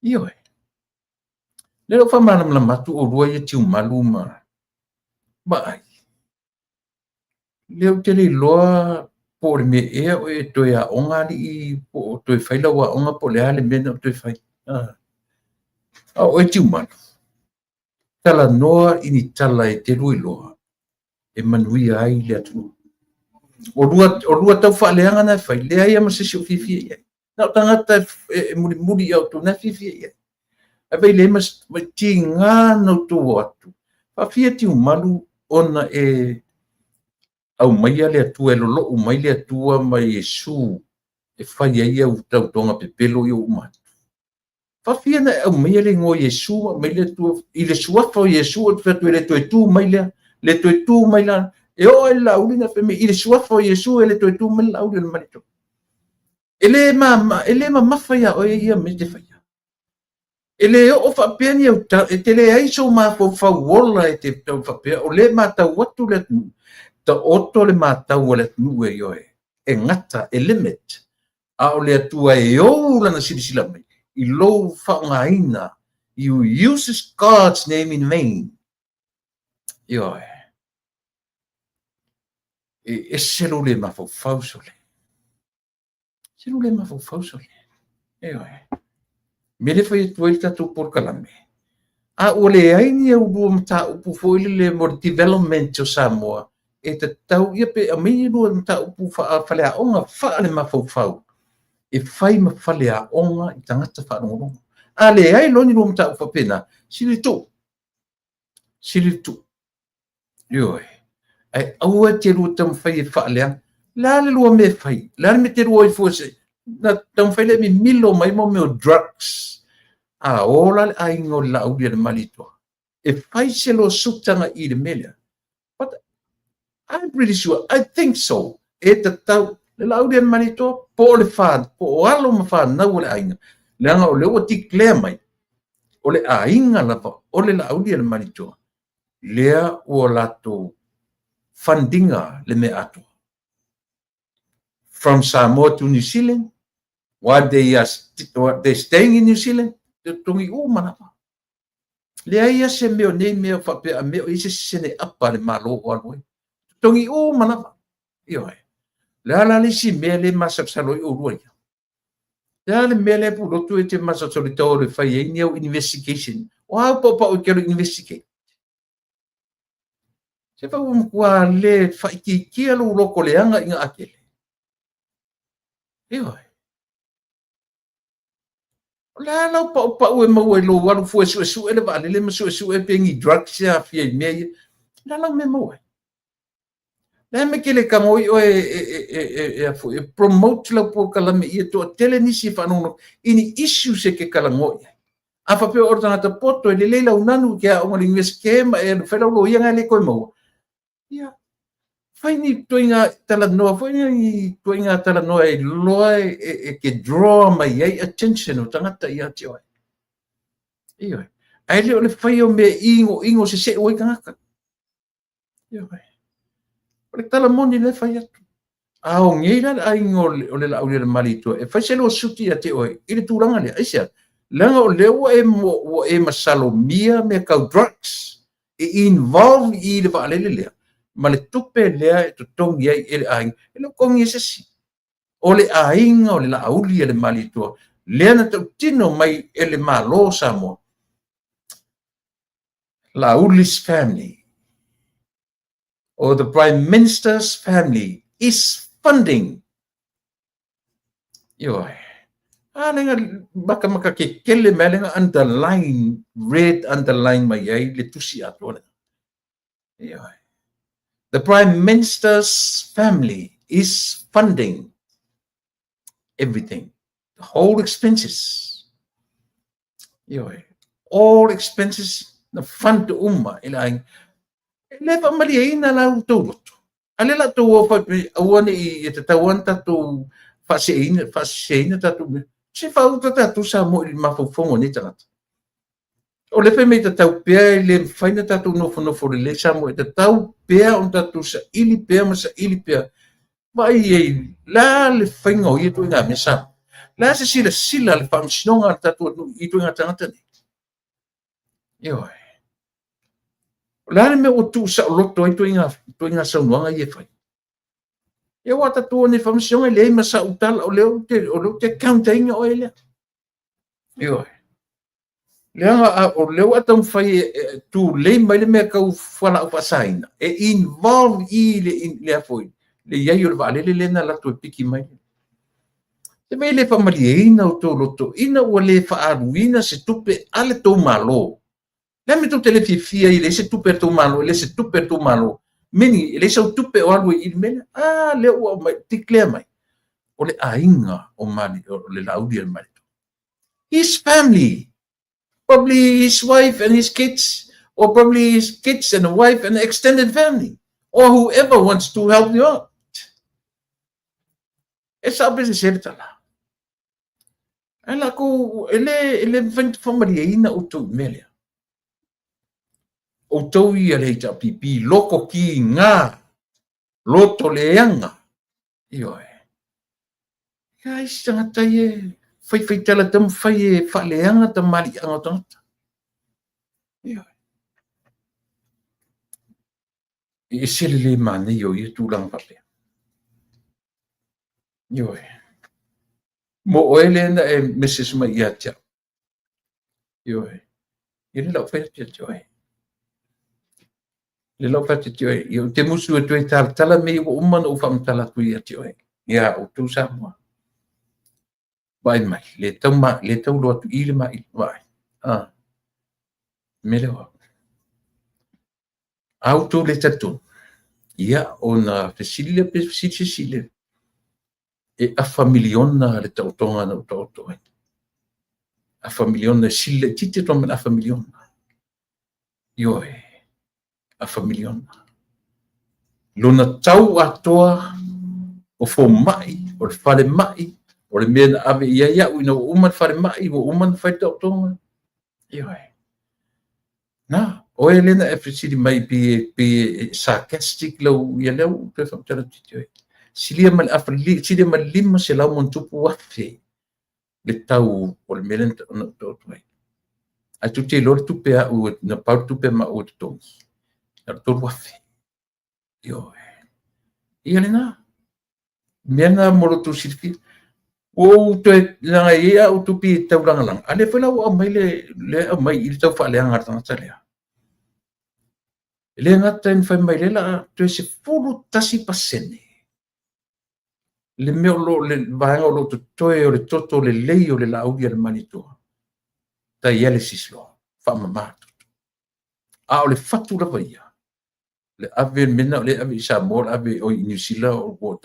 Speaker 1: Io e. Le lo whamanam la matu o rua ia tiu malu ma. Ma ai. Leo te li loa po le me ea o e toi a onga li i po toi whaila wa onga po le ale mena o toi whai. O e tiu manu. Tala noa ini tala e te rui loa. E manui ai le atu. O rua tau whaaleanga na whai. Le ai ama sisi o fifia iai. Nau tangata e muri au tu na fifia iai. A vei le mas ti ngā nau tu atu. Whawhia tiu manu ona e au mai ale atua e lolo o mai le atua mai Yesu e whai ai au tautonga pepelo i o umatu. Whawhia na au mai ale ngō Yesu mai le atua i le suafa o Yesu o whatu e le toe tū mai le toe tū mai la e o e lauri na wheme i le suafa o Yesu e le toe tū mai lauri le marito. E le ma mawhaia o e ia me te whaia. E le o whapea ni au e te le aiso ma whauola e te tau whapea o le ma tau watu le atu. Ta oto le mātau le nue ioe. E ngata, e limit. A o le atua e o lana sirisila mai. I lou whaongaina. You uses God's name in vain. Ioe. E selo le mawhau sole. Selo le mawhau sole. Ioe. Mele whai tuai tatu por kalame. A o le aini au rua mta upu foile le more development o Samoa. E te tau ia pe a mei rua mta upu whale a onga whaale mawhau. E whai ma whale a onga i tangata whaanongonongo. A le ai loni rua mta upa pena. Siri tu. Ioi. Ai aua te rua tam whai e whaale a. Lale rua me whai. Lale me te rua i fuase. Na tam whai le mi milo mai mo meo drugs. A ola le aingo la uria le malitoa. E whai se lo sutanga i le melea. I'm pretty sure. I think so. E te tau le la ulian manito po le fa po alo ma fa na le ainga le anga o le o ti clear mai o le ainga la pa o le la ulian manito lea o lato fundinga le me ato from Samoa to New Zealand while they staying in New Zealand te tongi o manapa le ia se meo nei meo fa pe meo ise sene apa le malo o aloi tongi o manapa io le ala le si mele masapsalo o ruai ya le mele pu lo tu te masapsalo to le fai ni investigation o po po ke investigate se fa um kwa le fai ki lo loko le anga inga akele io la la pa o mo lo wa fu su ele va le su e pengi drugs ya fi me la la me mo la me kele ka mo e promote la po kala me i to tele ni si fa no ini issue se ke kala mo a fa pe ordana ta poto le le la unanu ke o le schema e fa lo ia le ko mo ya fai ni toinga tala noa fai ni toinga tala noa e loa ke draw mai ai attention o tangata ia te oi io ai le ole fai o me ingo se o kanga io ole tala moni le fai atu a o ngeira ai ngol ole la ole malito e fai se lo suti ia te oi ile turanga le aisia langa o lewa e masalo mia me kau drugs e involve i le va le ma le tupe lea e totongi ai ele ainga ele kongi e sesi o le ainga o le la auli ele malitua lea na tautino mai ele malo Samoa la auli's family or the Prime Minister's family is funding ioe lenga maka ke kele melenga red underline mai ai le tusi atu ioe the Prime Minister's family is funding everything, the whole expenses. All expenses, the fund to umma ilaing. Leva maliina la utulot. Alela to fa awane I tatawan tatu faseina tatu. Se fa utata tu sa mo mafofongo ni tangat. O le fe me tau pea le faina tatu no le sa mo tau pea on tatu sa ili pea ma sa ili pea vai ei la le fainga o itu nga mesa la se sila le famsinonga tatu itu nga tangata ni yo la le me o tu sa loto itu nga sa nuanga ye fai e wa tatu ni famsinonga le ma sa utal o le te counting o ele yo Leanga o leo atam fai tu le mai le me kau fala o pasaina e involve I le foi le ia yo vale le na la tu piki mai te me le familieina o to loto ina o le fa aruina se tupe ale to malo le me tu te le fifia I le se tupe to malo le se tupe to malo meni le se tupe o algo I mena le o mai ti clear mai o le ainga o mali o le laudi al mali his family probably his wife and his kids, or probably his kids and a wife and an extended family, or whoever wants to help you out. Esa bese sertala. Ala ko ele familieina o to melia. O to I le ta pipi loko ki nga loto leanga. Io Kai sanga ye fai tala tam fai fa leanga tam mali anga tangata. I sele le mane yo I tulang pape. Yo mo oele na Mrs. Maiatia. Yo ile la fa yo le la fa yo te musu to tala me o umman o fam tala tu yo ya o tu sa mo. Vai mai le tau lo tu ile mai vai melhor auto le tatu ia ona Cecilia e a familiona le tautonga na tauto a familiona sile tite to a familiona io a familiona lona tau atoa o fo mai, o le fale mai, o le mea na ave ia ia ina o uma fale mai, o uma na fai tau tonga. Ia e. Na, o e lena e frisiri mai pi sarcastic lau ia leu, pe whamtara titi oi. Silia mal afri, silia mal lima se lau mon tupu wafe, le tau o le mea lena na tau tuai. Ai tu te lor tupe a u, na pau tupe ma u te tongi. Na tau wafe. Ia e. Ia lena, mea na moro tu sirfi, o te langa ia o tupi tau langa langa. Ale whala o mai le o mai ili tau whale anga tangata lea. Le ngata in whai mai le la tu se furu tasi pasene. Le meo lo le vaenga o lo tu toe o le toto le lei o le lauria le manitua. Ta ia le sislo. Whama mātu. A o le fatu la ia. Le ave mena o le ave isa mor ave o i New Zealand o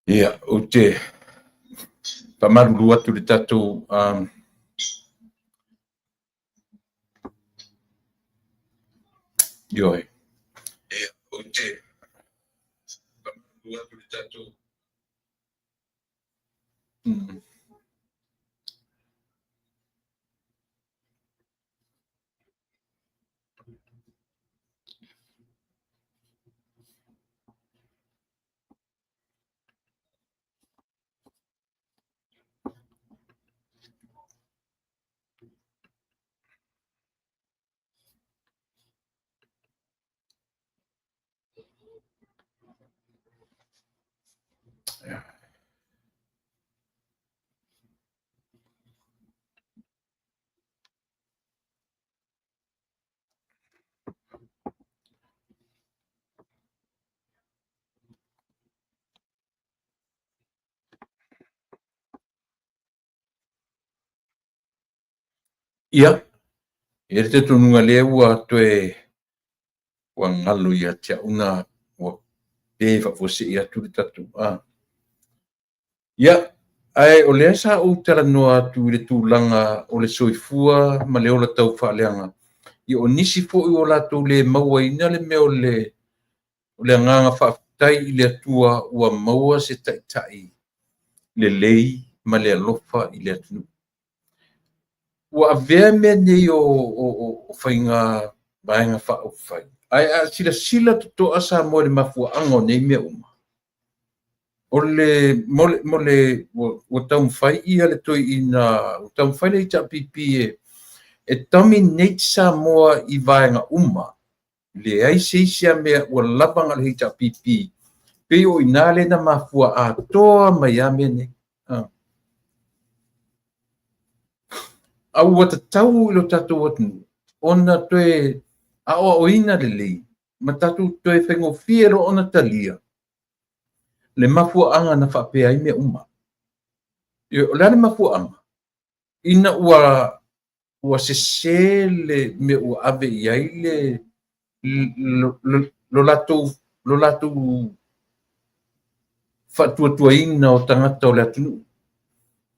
Speaker 1: Ia, o te pamaruru atu le tatou ioe. Ia, o te pamaruru atu le tatou. Ia, e le te tununga le ua toe ua ngalo ia tia una ua pewa fose ia tu le tatou. Ia, ai o lea sa o tala noa tu le tūlanga o le soifua ma le ola tau whaaleanga. I o nisi fo i o latou le maua ina le mea o le anganga whaafitai i le atua ua maua se taitai le lei ma le alofa i le atunu. Ua avea mea nei o whainga vaenga wha whai. Ai a sila to asa mo le mafua ango nei mea uma. O le mole o tau whai ia le toi ina o tau whai le ita pipi e dominate sa moa i vaenga uma. Le ai seisia mea ua labanga le ita pipi. Pe o inale na mafua a toa mai ame ne. Au wata tau ilo tatou atu. Ona toe a o ina le lei. Ma tatou toe whengo fiero ona talia. Le mafua anga na whapea i mea uma. O lea le mafua anga. Ina ua sesele me ua ave iai lo latou whatuatuaina o tangata o le atunu.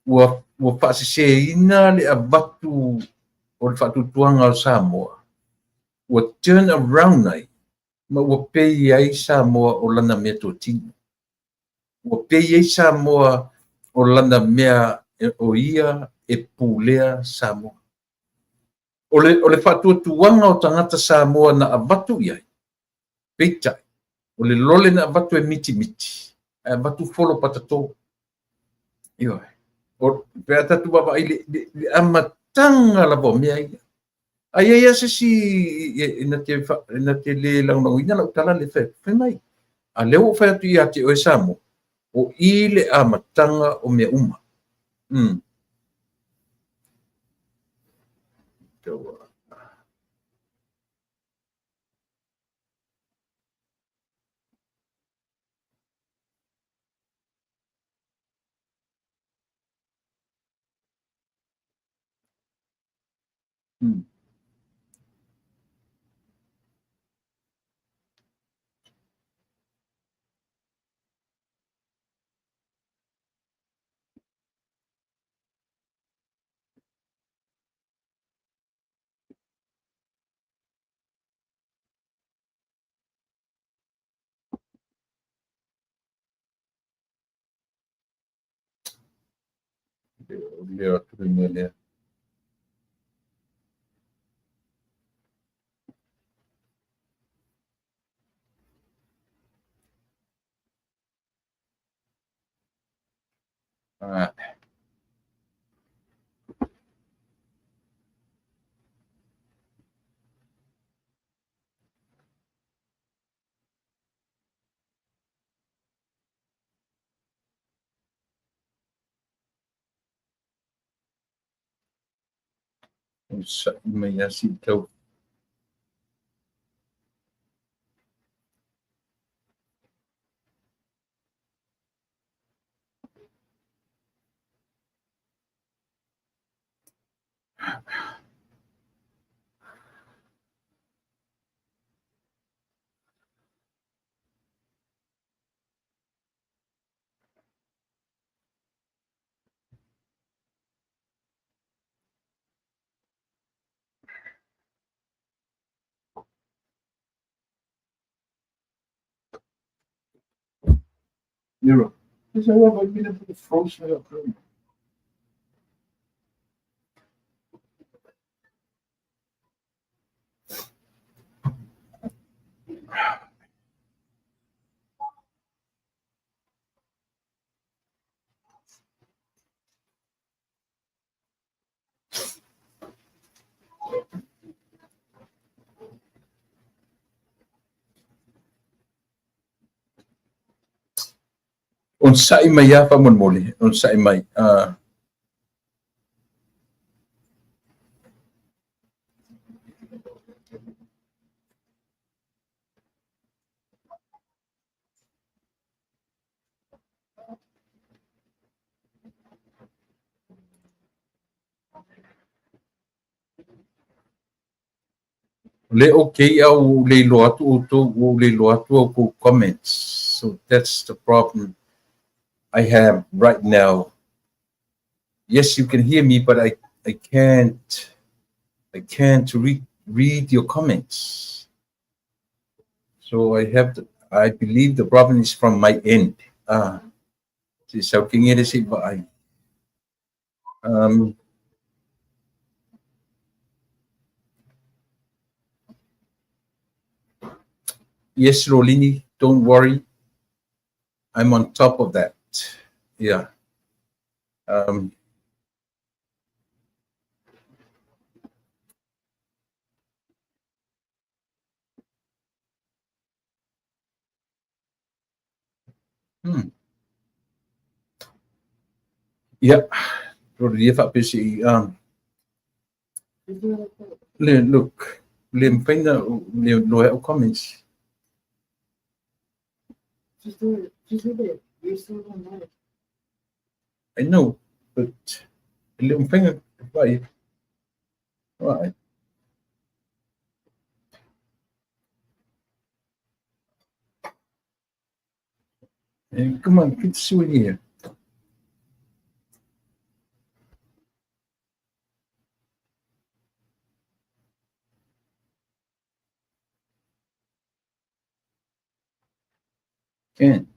Speaker 1: Ua whaaseseina le avatu o le whatutuanga o Samoa. Ua turn around ai. Ma ua pei ai Samoa o lana mea tō tino. Ua pei ai Samoa o lana mea o ia e pūlea Samoa. O le whatutuanga o tangata Samoa na avatu iai. Peitai. O le lole na avatu e miti miti. E avatu folo patato. Ioi. O pea tatu baba i le amatanga la bo mea ia. Ai ai ase si ina te le launau ina lau tala le whai mai. A leo whai atu i ate o e Samoa. O i le amatanga o mea uma. Leo atu ringa lea. Sa mai asi tau. Mira, esa agua va a ir por frozen up. Unsay may pa mon muli, unsay may le okay au le loatu to le loatu ko comments. So that's the problem I have right now. Yes, you can hear me, but I can't read your comments. So I believe the problem is from my end. So can you see ba yes, Rolini, don't worry. I'm on top of that. Yeah. Yeah. Look, no comments. Just do it. You're still on live. I know, but little finger, why? Why? Come on, get through here. Can.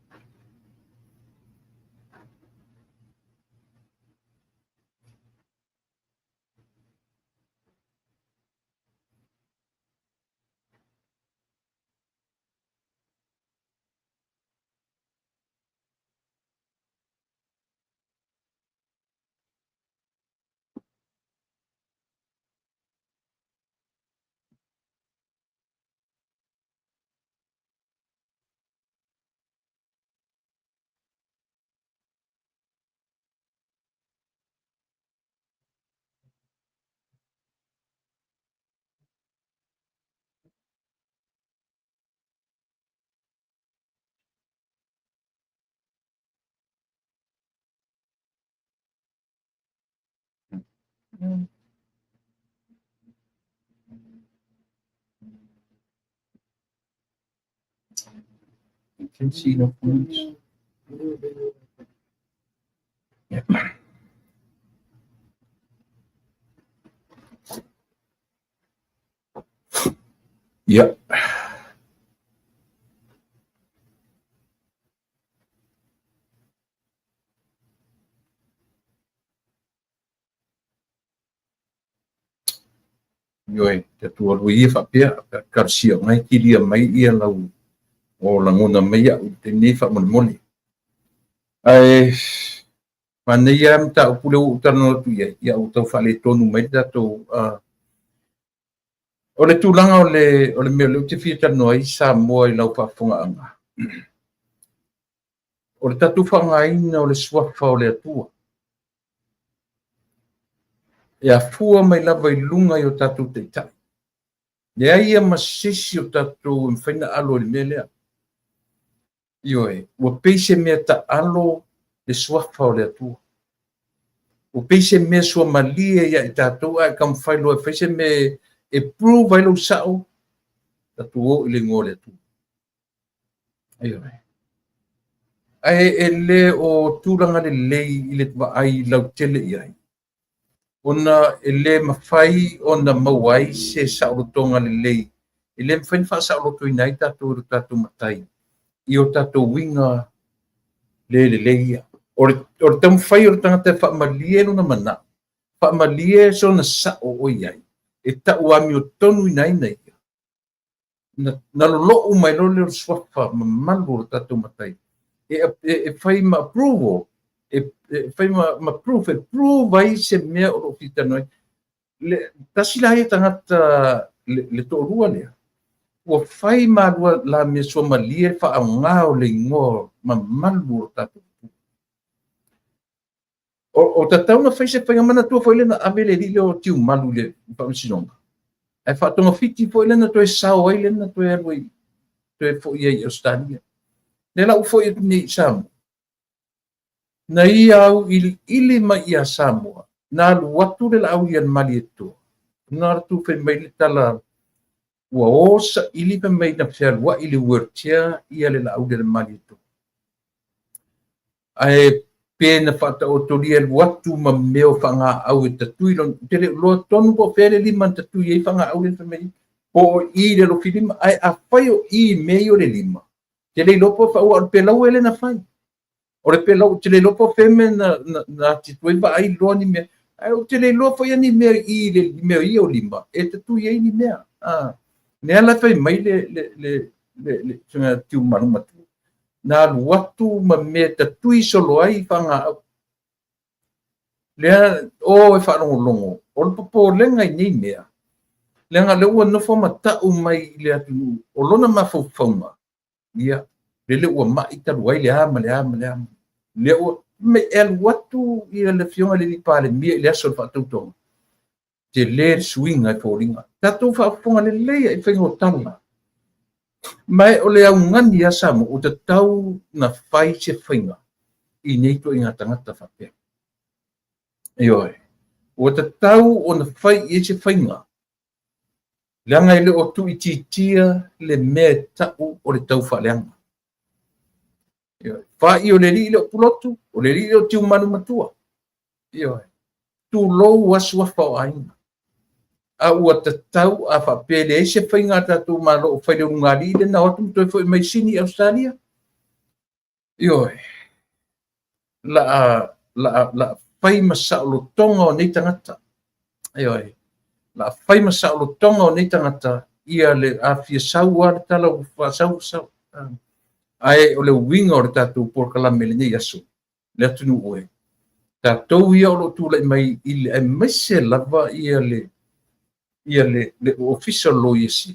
Speaker 1: You can see no points. Yeah. Yeah. Rồi, te tua lui fa pia ka sia mai ki dia mai ia lau o la ngona mai ia te ni fa mon moni. Ai mana ia mta pule u tano tu ia u tau fa le tonu mai da to o le tulanga o le mele te fi tano ai sa mo i lau fa fonga anga. O le tatu fa ngai na o le swa fa o le atua. Ia fua mai lava i lunga i o tatu te tai. Le ia masisi o tatu mwhina alo le melea. Ioe, ua peise mea ta alo le swafa o le atua. Ua peise mea sua malia ia i tatu ai kam whailo e peise me e prove ai lo sao tatu o i le ngō le atua. Ioe. Ai e le o tūranga le lei i le tua ai lau tele i ai. Ona e le mawhai ona mawai se saurotonga le lei. I le mwhain wha sauroto i nei tatu matai. I o tatu winga le ia o tam fai o tangata fa malie no na mana fa malie so na sa o iai e ta uami o tonu inai nei na lo mai lo le swafa malu tatu matai e fai ma approval e fai ma proof e prove ai se mea o fita noi le tasila ia tangata le to rua le o fai ma lua la me so malie fa ngao le ngo ma malu tatu o tatau na fai se fai mana tua foi le na amele le o tiu malu le pa sinonga ai fa tonga fiti foi le na to sao ai le na to e roi to e foi ai Australia le la foi ni sam na ia au ili ma ia Samoa na lu watu le au ia malieto na tu fe mai le tala wa osa ili pe mai na fer wa ili wertia ia le au le malieto ai pena fata o toria watu ma meo fanga au e tatui lon tele lo tonu po fere lima tatui e fanga au le mai po i le lo filima ai a faio i meio le lima tele lo po fa o pe lau ele na fai o le pe lau tele lo po feme na titui va ai lo ni me ai o tele lo fo ni me i le meo i o lima e tatui e ni me ne ala fai mai le tuna tiu manu matu na watu ma me tatui solo ai fanga le o e fa longo o po lenga ni mea lenga le ua no foma ta o mai le atu o lona ma fo foma ia le ua mai ta wai le ama le ua me el watu ia le fionga le pale mi le so fa tuto te le swing ai fo ringa ta tu fa fonga le e fengo tanga mai o le au ngani a Samoa o te tau na fai se whainga i nei to inga tangata whape. Ioi, o te tau o na fai e se whainga. Leanga i le o tu i titia le mea tau o le tau whaleanga. Ioi, whai o le li le o pulotu, o le li le o tiu manu matua. Ioi, tu lou asu a whao ainga. A ua te tau a whapele e se whainga tatu malo o whaile ungari le na otum toi fwoi mai sini Australia. Ioi, la whai masaulo tonga o nei tangata. Ioi, la whai masaulo tonga o nei tangata ia le a fia sau a le tala o wha sau. Ai o le winga o le tatu por kalame le nei asu. Le atunu oe. Tatou ia o lo tula mai ili e mese lava ia le official lawyers.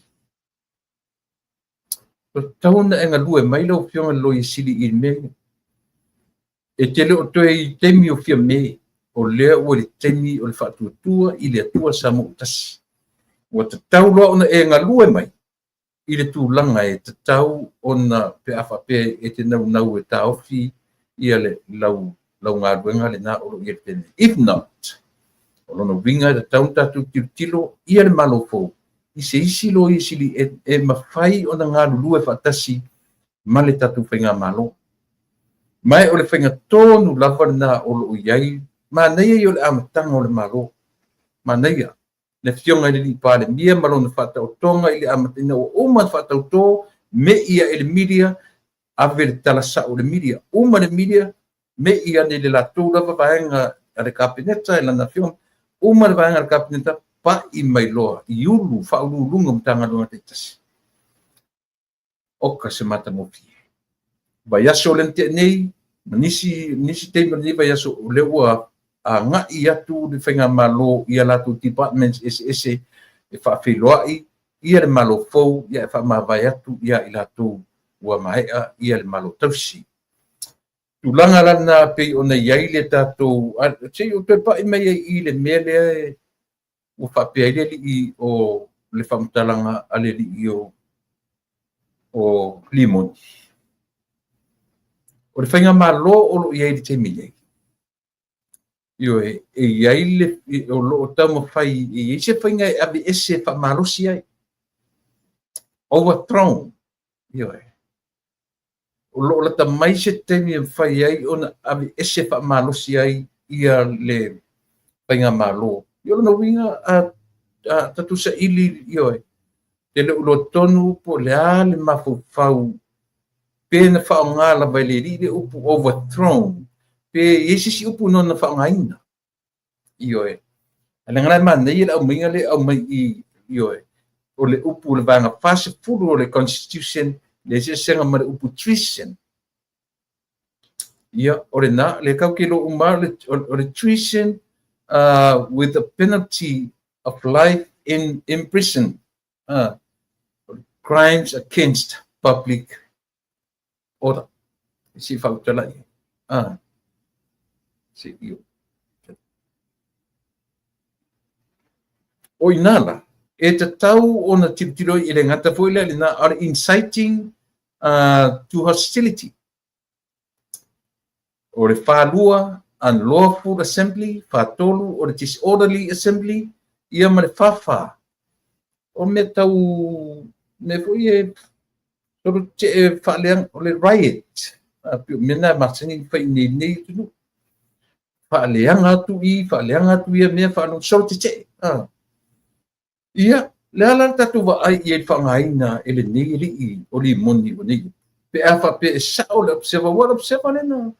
Speaker 1: O tauna e ngalue mai lo fionga lawyers i me. E te leo toe i temi o fia me. O lea ua le temi o le whatuatua i le atua sa mo utasi. O te tau loa ona e ngalue mai. I le tūlanga e te tau ona pe awhape e te nau e ta ofi ia le lau ngā ruenga le nā oro i e tene. If not, o lono winga da taun tatu tilo ia le malo fo i se isi lo i sili e mawhai o na ngā lulu e whatasi ma le tatu whainga malo mai o le whainga tonu lava na o lo iai ma neia i o le amatanga o le malo ma neia le fionga i li pāle mia malo na whata o tonga i le amatanga o oma whata o tō me ia e le media ave le talasa o le media oma le media me ia ne le latou lava vaenga a le kapineta e lana fionga uma le vaenga le kapineta pa i mai loa i ulu whaululunga mtanga lunga te tasi oka se mata mofi vai aso lente nei nisi teima ni vai aso le ua a nga i atu le whainga malo i alatu departments ese e whawhiloai ia le malo fau ia e whamawai atu ia i latu ua maea ia le malo tausi tulanga lana pe ona iai le tatou sei o te pa i mai i le mele o whapea i o le whamtalanga ale i o limon o le whainga malo o lo iai le te mile io e iai le o lo tamo fai i se whainga abe ese whamalosi ai overthrown io e o lo la tamai se temi fai ai ona ave ese fa malosi ai ia le painga malo yo no winga a tatu sa ili yo e le lo tonu po le ale mafu fau pena whaongala vai le ri le upu overthrown, pe si upu no na whaongaina. Io e. Alangala man, nei au minga le au mai io e. O le upu le vanga fase furu o le constitution, le se senga ma le upu treason. Ia, o le na, le kau ke lo umar o le treason with a penalty of life in prison. Crimes against public order. Si fautala i. Si io. O inala, e te tau o na tipitiro i le ngata foile le na are inciting to hostility. O le whālua, unlawful assembly, whātolu, o le disorderly assembly, ia ma le whawha. O me tau, me fui e, toro te e whaaleang o le riot. Pio mena masangi whai nei tunu. Whaaleang atu ia mea whaanu soro te te. Ia, le ala tatu wa ai i e whangaina e le nei rii o li moni o nei. Pe awha pe e sao le observa, what observa le na.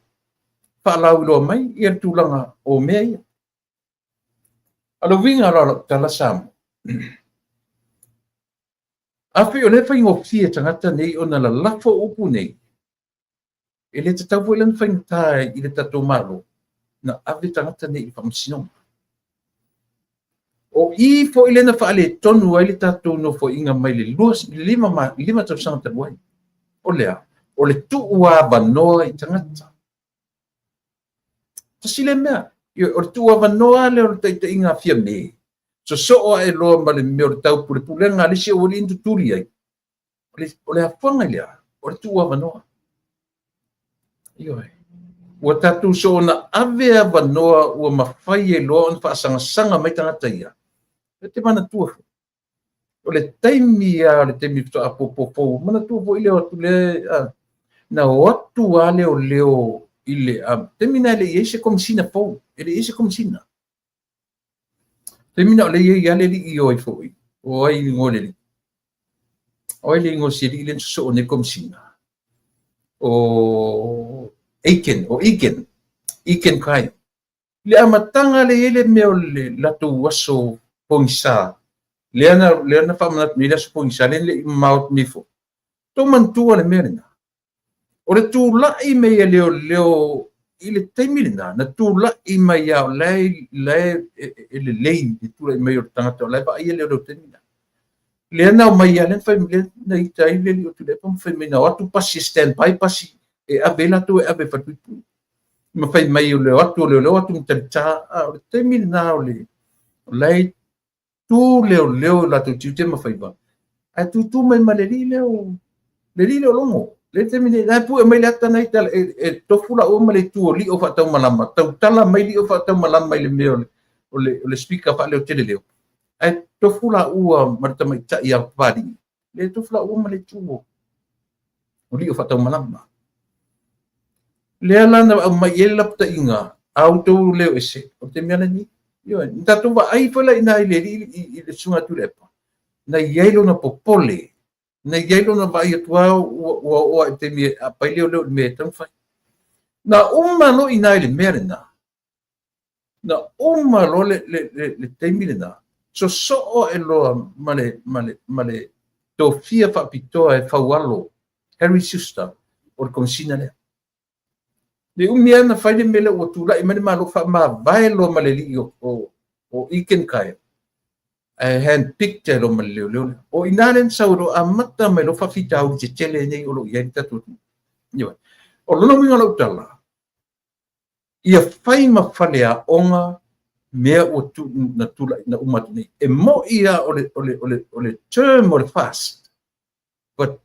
Speaker 1: Whaalau loa mai, i e tūlanga o mea ia. Alo winga rara tala samu. Api o le whaingofia tangata nei o na la lafo upu nei. E le te tau ilan whaingatai i le tato malo na ave tangata nei i whamusinonga. O i fo ile na whaale tonu ai le tato no fo inga mai le lima tau sanga tabuai. O lea, o le tuua banoa i tangata. Tasile mea, o le tuua banoa le o le taita inga fia me. So e loa ma le mea o le tau pule nga lisi o li intu turi ai. O le hafuanga lea, o le tuua banoa. Iyo ai. Ua tatu so na avea banoa ua mawhai e loa on whaasanga mai tangata ia. E te mana tua. O le taimi o le taimi fito apopofo, mana tua fo ile o atu le, na o atu a leo ile, taimina le eise komisina fo, ele eise komisina. Taimina o le ale li i oi fo i, o ai ngole li. O ai li ngo si li ilen so o ne komisina. O Aiken kai. Le amatanga le ele meo le lato waso pongsa. Leana whamanat mira so pongsa le maut nifo. Tō mantua le merina. O le tūlai mea leo i le taimilina. Na tūlai mea o lei le tūlai mea o le tangata o lei pa ia leo taimilina. Leana o mai alen fai na i tai le o tule pam fai mena o atu pasi stand by pasi e avela tu e ave fatuipu. Ma fai mai o leo atu mtalita o te milina o le lei tu leo la tu tute ma fai ba. A tu mai ma le leo longo. Le te mine la pu e mai lata nai tal e tofula o ma le tu o li o fatau malama. Tau tala mai li o fatau malama i le meo o le speaker fa leo tele leo. Ai tofula ua marta mai ta ia pari le tofula ua ma le tuo o li o fatau malama le ala na mai ele lapta inga auto leo ese o te mea ni yo ta tu va ai fala ina ile i le sunga tu lepa na yelo na popole na yelo na vai tua o te me pa leo me tan fa na umma no ina ile merna na umma lo le te milena so e loa male tō fia whapitoa e whaualo Harry Schuster o komisina lea. Le umia na whaile mele o tūla i mani malo wha maa vai loa male li o Aiken kai. Hand picked lo male leo. O inaren sauro a mata mai lo whawhita au te tele nei o lo iai tatu. O lono minga lau tala. Ia whai ma whalea onga mea o tu na tula na umatu nei e mo ia o le term o le fast but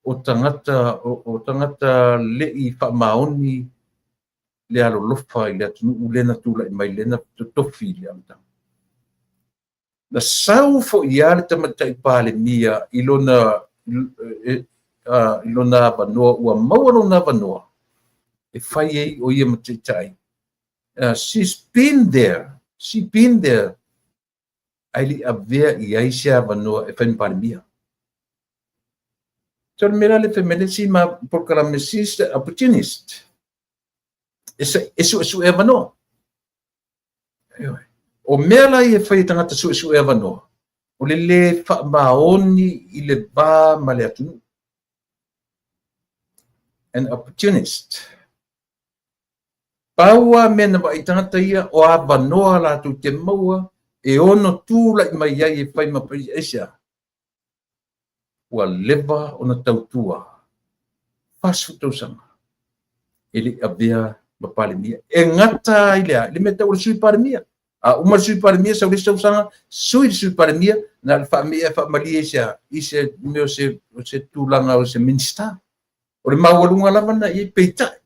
Speaker 1: o tangata le i whamaoni le alo lofa i le atu ule na tula i mai le na tofi le amta na sau fo ia le tamata i pale mia ilona vanoa ua maua na vanoa e whai ei o ia matitai. She's been there. Aili avea i aisia vanoa e whain parimia. Tol mera le feminisi ma proclamesista opportunist. Esu e vano. O mea la e fai tangata su e vano. O le fa maoni i le ba ma le atu. An opportunist. Paua mena ba i tangata ia o a vanoa la tu te maua e ono tu la i mai ai e fai ma pai esia. Ua leva ona tautua. Fasu tau sanga. Ele avea mapale mia. E ngata ilea, le meta ura sui pare mia. A uma sui pare mia, sa ule tau sanga, sui pare mia, na le wha mea wha mali i se meo se tūlanga o se minsta. O le maualunga lava na i peita.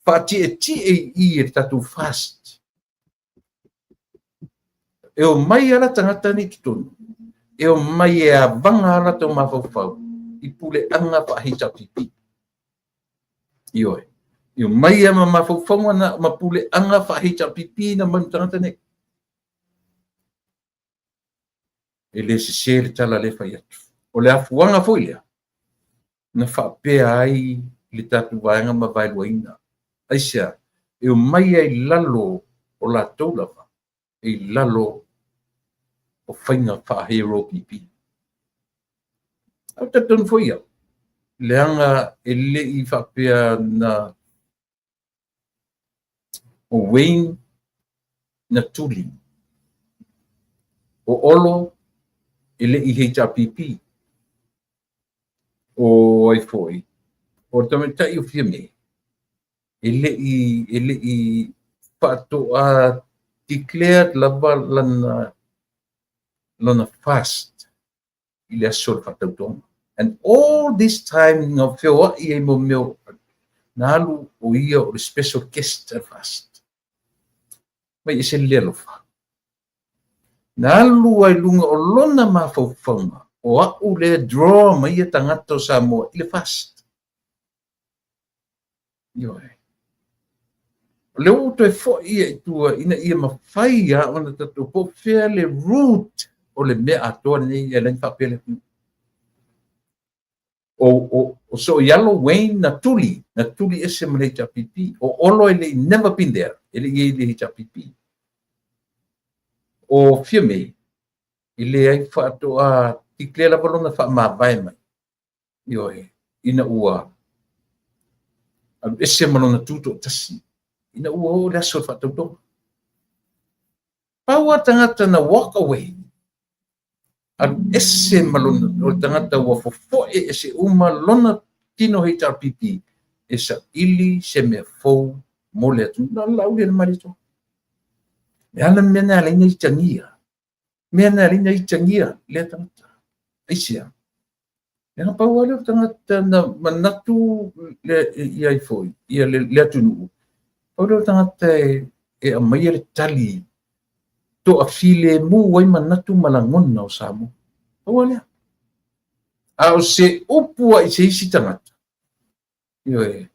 Speaker 1: Wha ti e tatu fast. E o mai ala tangata ni ki tonu. E o mai e a vanga ala tau mawhauwhau. I pule anga wha hita pipi. Ioi. Io mai ama mawhauwhau na mapule anga wha hita pipi na manu tangata ne. E le se le tala le whai atu. O le afuanga foilea. Na whapea ai le tatu vaenga ma vailuaina. Aisia. E o mai ai lalo o la taulawa. E lalo o whainga whahero pipi. Au tatonu foia. Leanga e le i whapea na o Wayne na tuli. O olo e le i HRPP. O ai foi. O tamatai o fia me. E le i whato a declared lava lana fast. I le asol whatautonga. And all this time no whioa i e mo meo nalu o ia o special guest fast. Mai e se lelo wha. Nalu ai lunga o lona mawhauwhaunga o au le draw mai e tangata o Samoa i le fast. Ioe. Leo to e fo ia i tua ina ia mawhai a ona tatu po whea le root o le mea atoa ni e len whapele. O so yellow Wayne na tuli ese mo le HRPP o olo ele never been there ele i le HRPP o firme ele ai fato a tiklela bolona fa ma vai mai yo ina ua ese mo na tuto tasi ina ua o le so fato do paua tangata na walk away ese malona o tangata ua fofo ese uma lona tino HRPP esa ili se me fou mo le atu na lau le marito me ana mena le ni tangia le tangata isia ena paua le tangata na manatu le ia foi ia le atu nu o le tangata e a mai le tali to a file mu wai manatu malangona o Samoa. Olha. Ao se upua i se isi tangata. Ioe.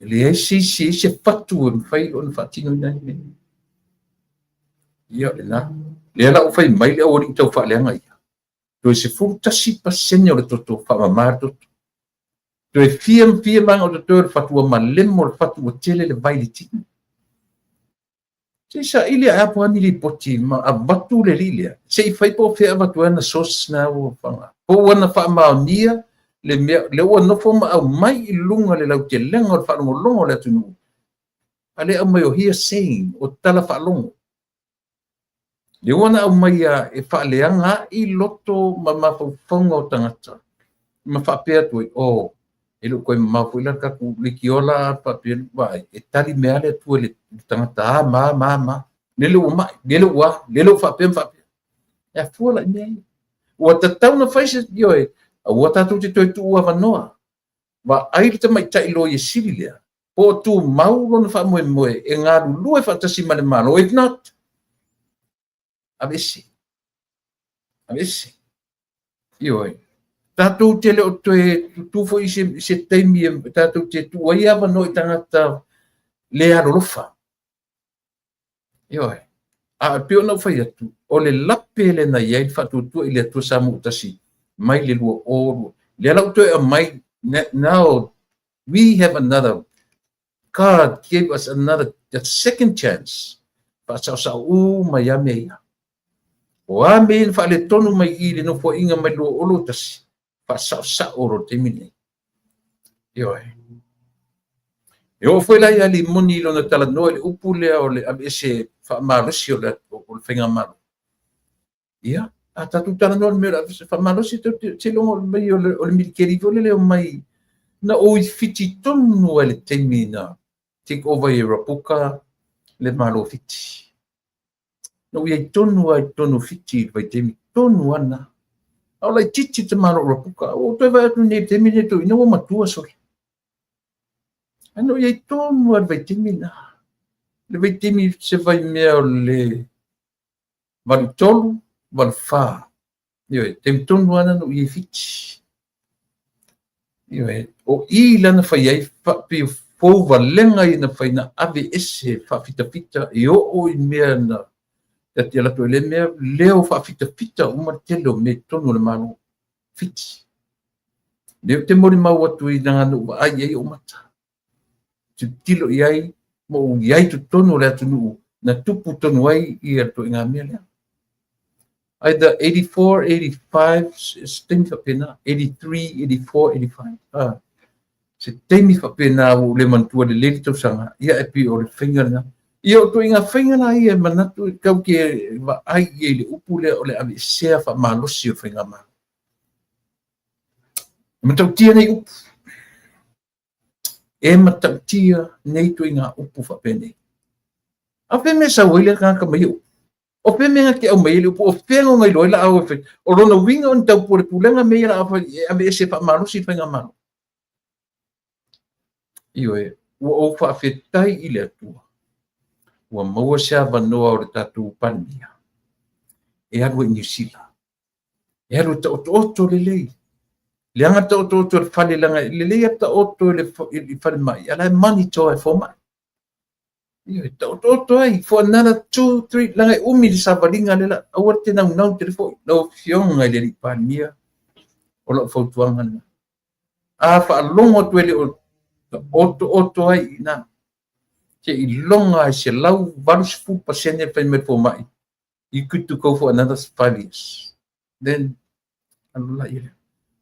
Speaker 1: Le se fatu on fai on fatino nai. Ia le na. Le la o fai mai le o ri tau fa le ngai. To se futa si pasenya o le toto fa mamato. To e fiam manga o toto fatu ma lemo fatu o tele le vai le tini. Sa ile a po ni li poti ma abatu le lilia se fai po fe abatu na sos na o fanga po wana fa ma nia le wana fo ma mai lunga le lau te lenga fa longo le tunu ale a mai o here saying o tala fa longo le wana a mai e fa le anga I loto ma fa fonga o tangata ma fa pe tu o e lo ko ma fu la ka ku le kiola pa pe vai e tali me ale tu le tangata ma lelo fa pe e fu la me o ta tau na fai se yo e o ta tu te tu wa vanoa va ai te mai tai lo ye silia po tu mau lo fa mo e nga lu e fa ta si male malo if not avesi yo e tatu te le o tu fo se temi tatu te tu ia va no tangata le arofa yo a pio no fai atu o le lape le na ia fatu tu ile tu samu tasi mai le lu o Le lau to mai now we have another God gave us another that second chance. Pa sa mai ame ia. O ame fa le tonu mai i le no fo inga mai lo olo tasi. Pa sa oro te mine. Yo e. Yo foi la ia li moni lo na tala no le upule o le ese fa marosi o le fenga malo. Ia. A tatu tala no me fa marosi te lo mai o le milikeri vole le mai na o fiti tonu ele temina. Take over Rapuka, le malo fiti. No ia tonu fiti vai temi tonu ana. Au lai titi te malo Rapuka, o te vai atu ne temi ne to ina o matua sori. Ano ia tonu ar vai temi na. Le vai temi se vai mea le valu tolu, valu fa. Io temi tonu ana no ia fiti. Io o I lana fai ai fapi fou valenga ina faina ave ese fa fita yo o I mea na te ala to le mea leo fa fita o martelo me tonu le malo fiti leo te mori mau atu I nanga no ai ai o mata tu tilo ai mo ai tu tonu le atu nu na tupu tonu ai I ato inga mea lea either 84 85 sting fa pena 83 84 85 se temi fa pena o le mantua de leli tau sanga ia epi o le finger na ia o to inga finger na ia manatu kau ke va ai le upule o le ave sea fa malosi o finger ma matau tia nei upu matau tia nei to inga upu fa pene a pe me sa wile ka mai o pe me ke o mai le upu o pe ngai lo la au fe o lona winga on tau pure pulenga me la ave sea fa malosi finger ma Io o fa fetai I le atua. Ua maua sea vanoa o le tatu pania. E alu New Zealand. E alu ta oto le lei. Le anga ta oto le fale langa. Le lei ta oto le fale mai. Ala mani toa e foma. Io ta oto ai. For another 2, 3. Langa umi li sabalinga le la. Awar te nau te fo. Lau fionga le li pania. O la fautuanga na. A fa longo tu ele o oto ai na ke I longa se lau varus fu pasene pe me po mai I could to go for another 5 years then Allah ia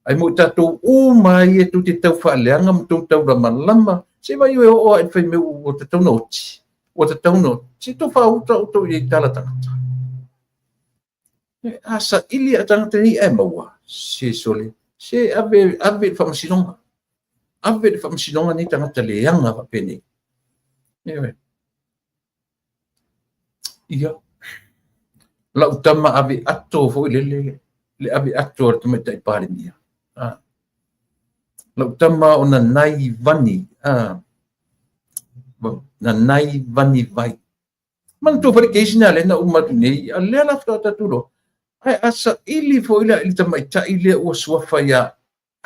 Speaker 1: ai mo tato o mai e tu te tau fa leanga mo tau ra malama se vai o ai fe me o te tau noti o te tau noti se to fa o I tala tanga asa ili atanga te ni e maua se sole se ave fa masinonga ave fa masinonga ni tanga te leanga fa pene ia la utama ave atto fo le ave atto te meta I pare mia la utama ona nai vani na nai vani vai man to for occasional na umatu nei le la fta tulo ai asa ili fo ila il tama ita ile o swafa ya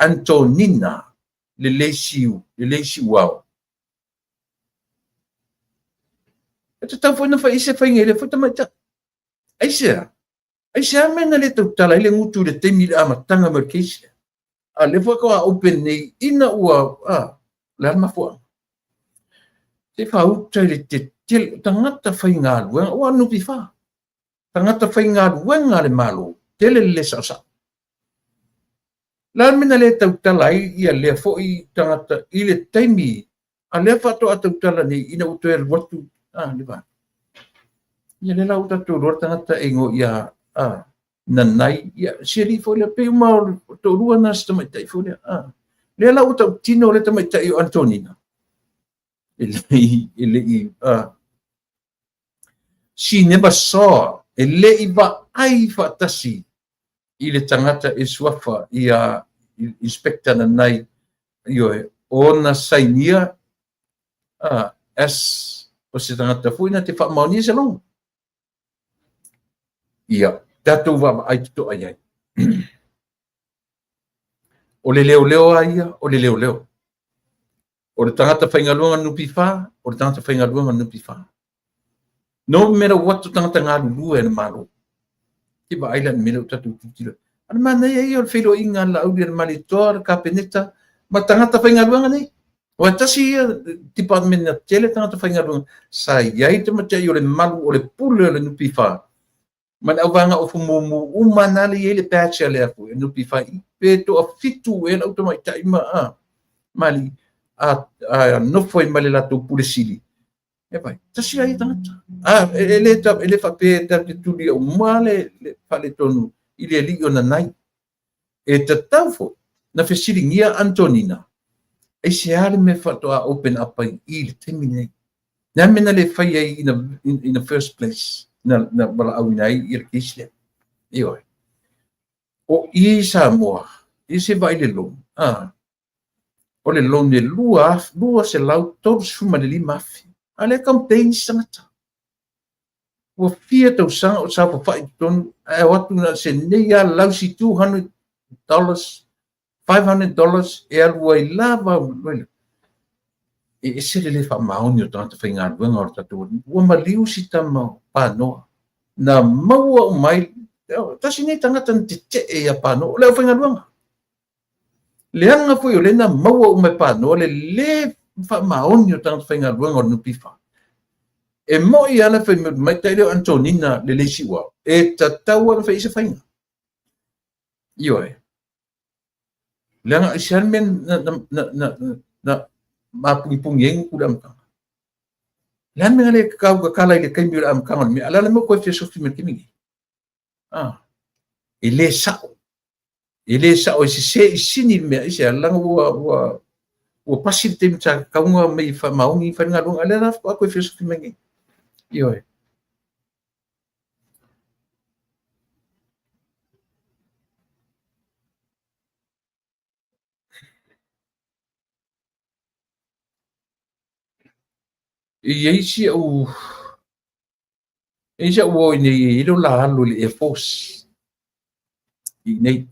Speaker 1: Antonina le leisi wow ito tau fo na fa ise fa ngele fo tama ita Aisha mena le tau tala ile ngutu le temi le amatanga merkeisia. Le fo ko open nei ina ua la mafua. Te fa uta le te tangata fainga luenga o anu pifa. Tangata fainga luenga le malo. Tele le sasa. La mena le tau tala ia le fo I tangata ile temi. Le fa to atau tala nei ina uto e watu. Le va. Ia le lau tatu ror tangata ingo ia nanai ia siri fo le pe ma to rua na sta mai tai fo le lau tau tino le tamai tai Antonina ele she never saw ele iba ai fa tasi ile tangata e swafa ia inspector nanai io ona sainia as o se tangata fuina te fa mauni se long ia tatu va ai to ai o le leo ai o le leo o le tangata whaingalunga nupi wha o le tangata whaingalunga nupi wha no matter what to tangata ngā lulu e na malo ki ba island mele tatu tutira Ana mana ia o filo inga la au dir malitor kapeneta matangata fa ingaluanga nei. Wa tasi department na tele tangata fa ingaluanga sa yai te mate o le malu o le pule le nupi fa. Man awanga o fumu umana le ele patch le afu nupi fa I pe to a fitu e auto mai tai ma a mali a no foi mali la to pule sili. E pai tasi ai tangata. Ele fa pe ta tu dia o male le pale tonu ile li ona nai e te tau na fesiringia Antonina e se ale me fatoa open up ai I le temi nei na mena le fai ai in the first place na bala au nei I le kisle io o I Samoa I se vai le long o le long de lua se lau tolu suma le lima afi ale campaign sangata o fia tau sanga o sa pa fai ton e watu na se nei a lausi $200 $500 e alua I lava e se le fa maoni o tanta fa inga luenga o tatu ua maliu si tama panoa na maua o mai tasi nei tangata na te e a panoa leo fa inga luenga leanga foi o lena maua o mai panoa le fa maoni o tanta fa inga luenga o nupifa e mo I ana fa mai tai leo Antonina le leisi ua e tatau ana fa isa fa inga io leanga isian men na mapungi-pungieng kuda amkanga. Lan men ale kau kakala ile kai mira amkanga me ala le mo ko fe sofi men kimi. Ile sao se sini me ise ala wa pasil tem cha kaunga me fa maungi fa ngalung ala na ko fe sofi men. Yo isi o ni ilo la halu le Air Force nei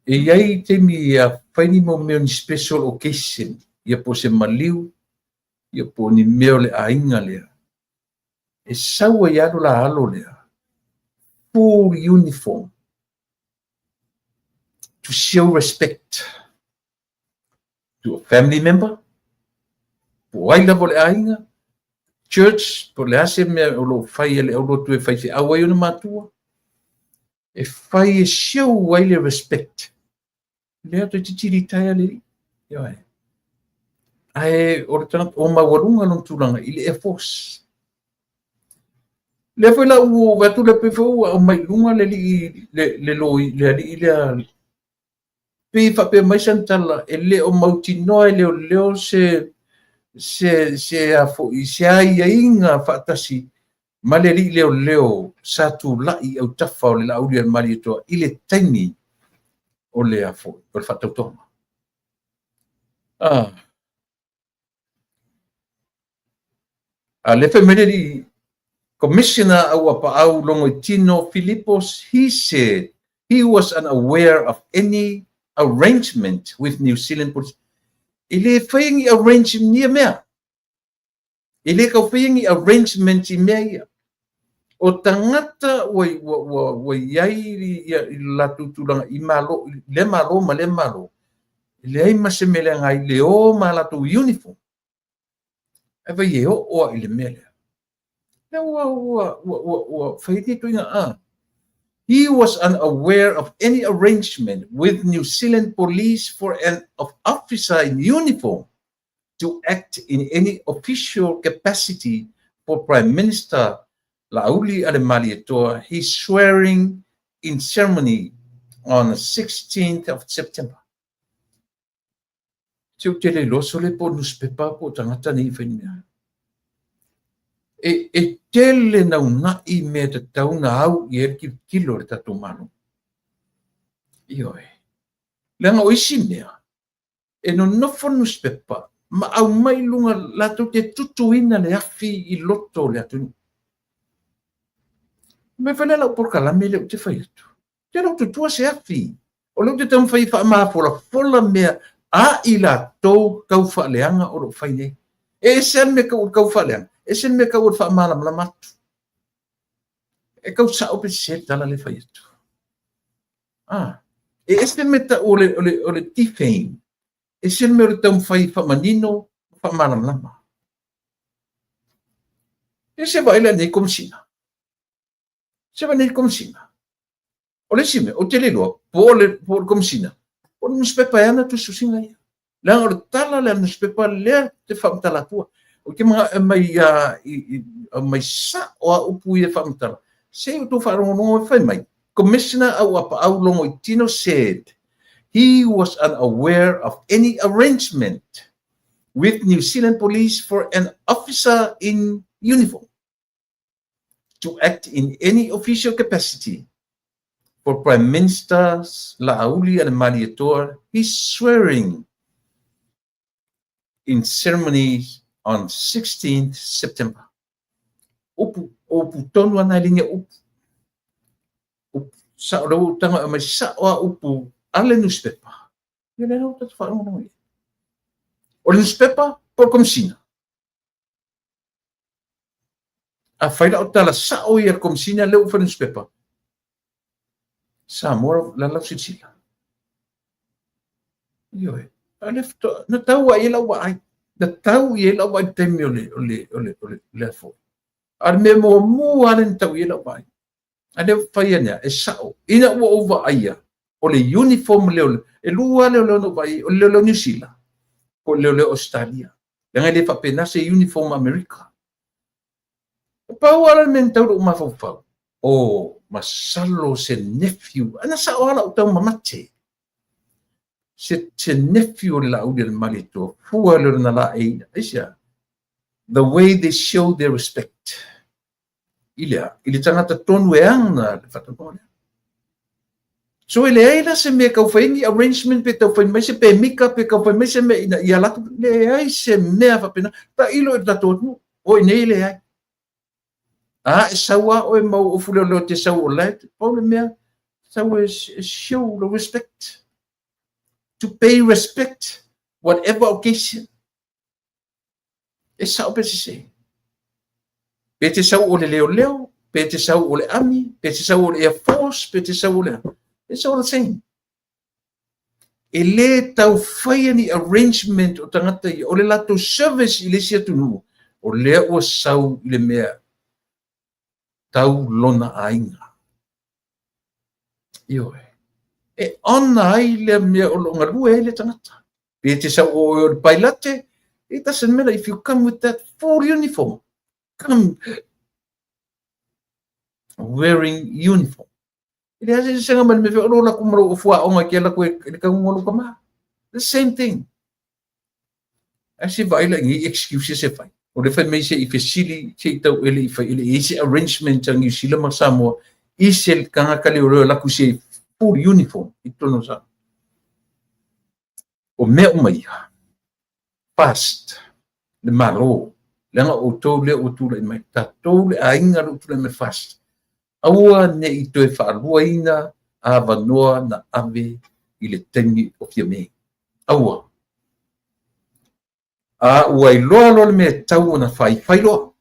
Speaker 1: iai temi faini mo me special occasion ia po se maliu ia po ni meo le ainga le e saua ia la halu le full uniform to show respect to a family member po ai level ainga church po le ase me o lo fai le o lo tu e fai se awai ona matua e fai e show ai le respect le ato titiri tai ale yo ai o tana o mawarunga non tulanga ile Air Force le foi la u vatu le pe fo o mai lunga le lo le pe fa pe mai santala ele o mautino ele o leo se ai inga fatasi maleli leo satu lai au tafa o le lauri al mari to ile taimi o le afo o fatauto le family commissioner au pa au longo Tino Filipos he said he was unaware of any arrangement with New Zealand police. Ile faingi arrangement ni mea. Ile ka faingi arrangement mea. O tangata wa yai la tutulanga imalo le malo. Ile ai masemele ngai le o mala tu uniform. Eva ye o ile mele. Na wa faiti tu nga He was unaware of any arrangement with New Zealand police for an officer in uniform to act in any official capacity for Prime Minister Lauli Alemalietoa, his swearing in ceremony on the 16th of September. Tiu tele loso le po newspaper po tangata ni fenia. E tele na una I me te tauna au I ki kilo le tatu manu. Ioe. Lenga o isi mea. E no nofo newspaper. Ma au mai lunga lato te tutuina le afi I loto le atu. Me fele la por kalame le te fai atu. Te lau tutua se afi. O leu te tam fai fa ma fola mea a I la tau kau fa leanga o lo fai nei. E sen me kau fa leanga. Esen me ka fa malam la matu. E kau sa o pe se tala le fai atu. E este meta ole tifein. E se me o tau fai fa manino, fa malamlama. E se vai la nei komsina. Se vai nei komsina. Ole sime, o te lelo, po komsina. O nus pepa ana tu susinga ia. Lang o tala le nus pepa le te famtala tua. O ke mga mai sa o a upu i famtala. Se o tu wharongo fai mai. Commissioner au longo i tino said he was unaware of any arrangement with New Zealand Police for an officer in uniform to act in any official capacity for Prime Minister La'auli and Maliator. He's swearing in ceremonies on 16th September. Upu tonu ana linga upu. Sa o tanga mai sa o upu ale newspaper. Ele não tá falando não. O newspaper por komsina. A faida o tala sa o ia komsina le o newspaper. Sa mor la sicila. Yo ale na tau ai la wai. Na tau ia la wai temi le fo. Ar me mo alen tau ia la wai. Ade faianya e sao ina ua over aia o le uniform leo e lua leo no vai o leo New Zealand ko leo Australia nga le fa pena se uniform America pa wala men tau uma fau o masalo se nephew ana sa wala o tau mamache se nephew la o del malito fu le na la e isia the way they show their respect ili tangata tonu e anga whatakone. So ele ai la se me kau whaingi arrangement pe tau whaingi se pe mika pe kau whaingi se me ina ia latu le ai se mea whapena ta ilo e tatonu o inei le ai. E saua o e mau o fuleo leo te sau o lai paule mea sau e show the respect to pay respect whatever occasion. E sau pe se pe te sau o le leo, pe te sau o le ami, pe te sau o le Air Force, pe te sau o le... It's all the same. E le tau whaia ni arrangement o tangata i, o le lato service i le sia tunu, o le o sau i le mea tau lona ainga. Io e ona ai le mea o longa lua e le tangata. Pe te sau o le pailate, it doesn't matter if you come with that full uniform. Come wearing uniform. Ele hace senga man me fero la kumro fua o nga kela ko ka ngolo kama. The same thing. Asi vai la ngi excuses e fai. O le fai me se i fesili se tau ele i fai ele ese arrangement ang i sila masamo isel kanga kali o la ku se full uniform ito no sa. O me o mai. Past le maro. Langa o tau le o tu le mai ta tau le ainga o tu le me fast. Aua ne i toe whaarua ina a wanoa na ave i le tengi o kia me. Aua. A ua i loa loa me tau na whai loa.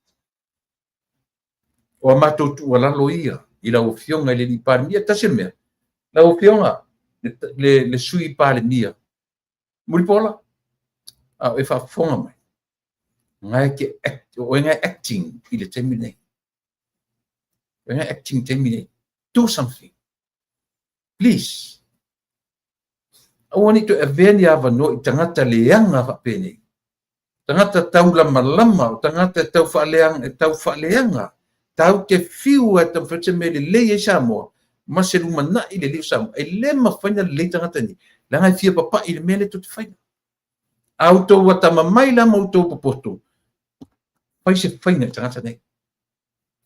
Speaker 1: O a matou tu alalo ia i la o fionga i le ni pāle mia tase mea. La o fionga le sui pāle mia. Muripola. A e whaafonga mai. Ngai ke o ngai acting i le tengi nei. When you're acting, do something. Please. I want you to aveni ava no i tangata leanga whapene. Tangata tau lama lama, tangata tau whaleanga. Tau te whiu a tau whate me le lei e Samoa. Mase luma na i le leo Samoa. E le ma whaina le tangata ni. Langai fia papa i le mele to te whaina. Auto watama mai la mauto popoto. Pai se whaina tangata nei.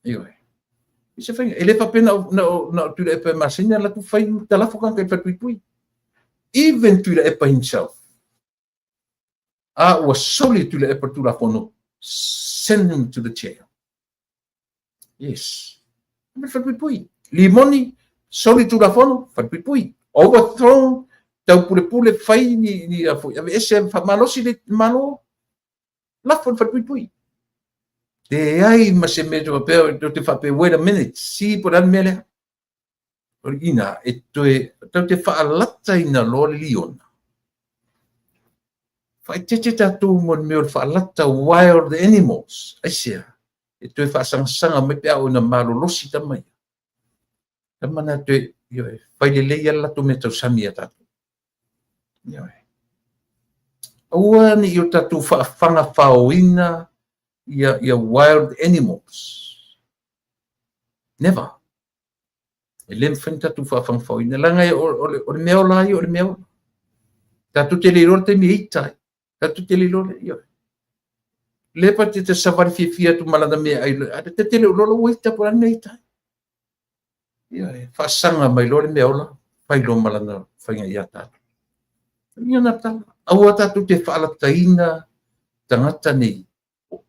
Speaker 1: Ioi. Se fai ele pa pena na tu le pa masina la tu fai talafo kan kai patui even tu le pa himself was solely tu le pa tu la fono send him to the jail. Yes me patui limoni solely tu la fono patui overthrown tau pule fai ni ave ese fa malo si le malo la fon patui Te ai ma se me to pe te fa pe wait a minute si por an mele. O ina e te fa lata ina lo liona. Fa te tatu mo me fa lata wild animals. Asia. E fa sanga me pe o na malolosi tamai. Tamana yo fa le yalla to me to samia tatu. Yo. Ua ni yo tatu fa fanga fauina ia wild animals. Never. Lem fenta tu fa fang fauina langa o meo la o meo. Tatu te liro te mi itai. Tatu te liro yo. Lepa te safari fia tu malada me ai te te liro wita por an itai. Yo fa sanga mai lo meo la. Fai lo malada fai ia tatu. Ia na tala. Aua tatu te fa la taina tangata nei.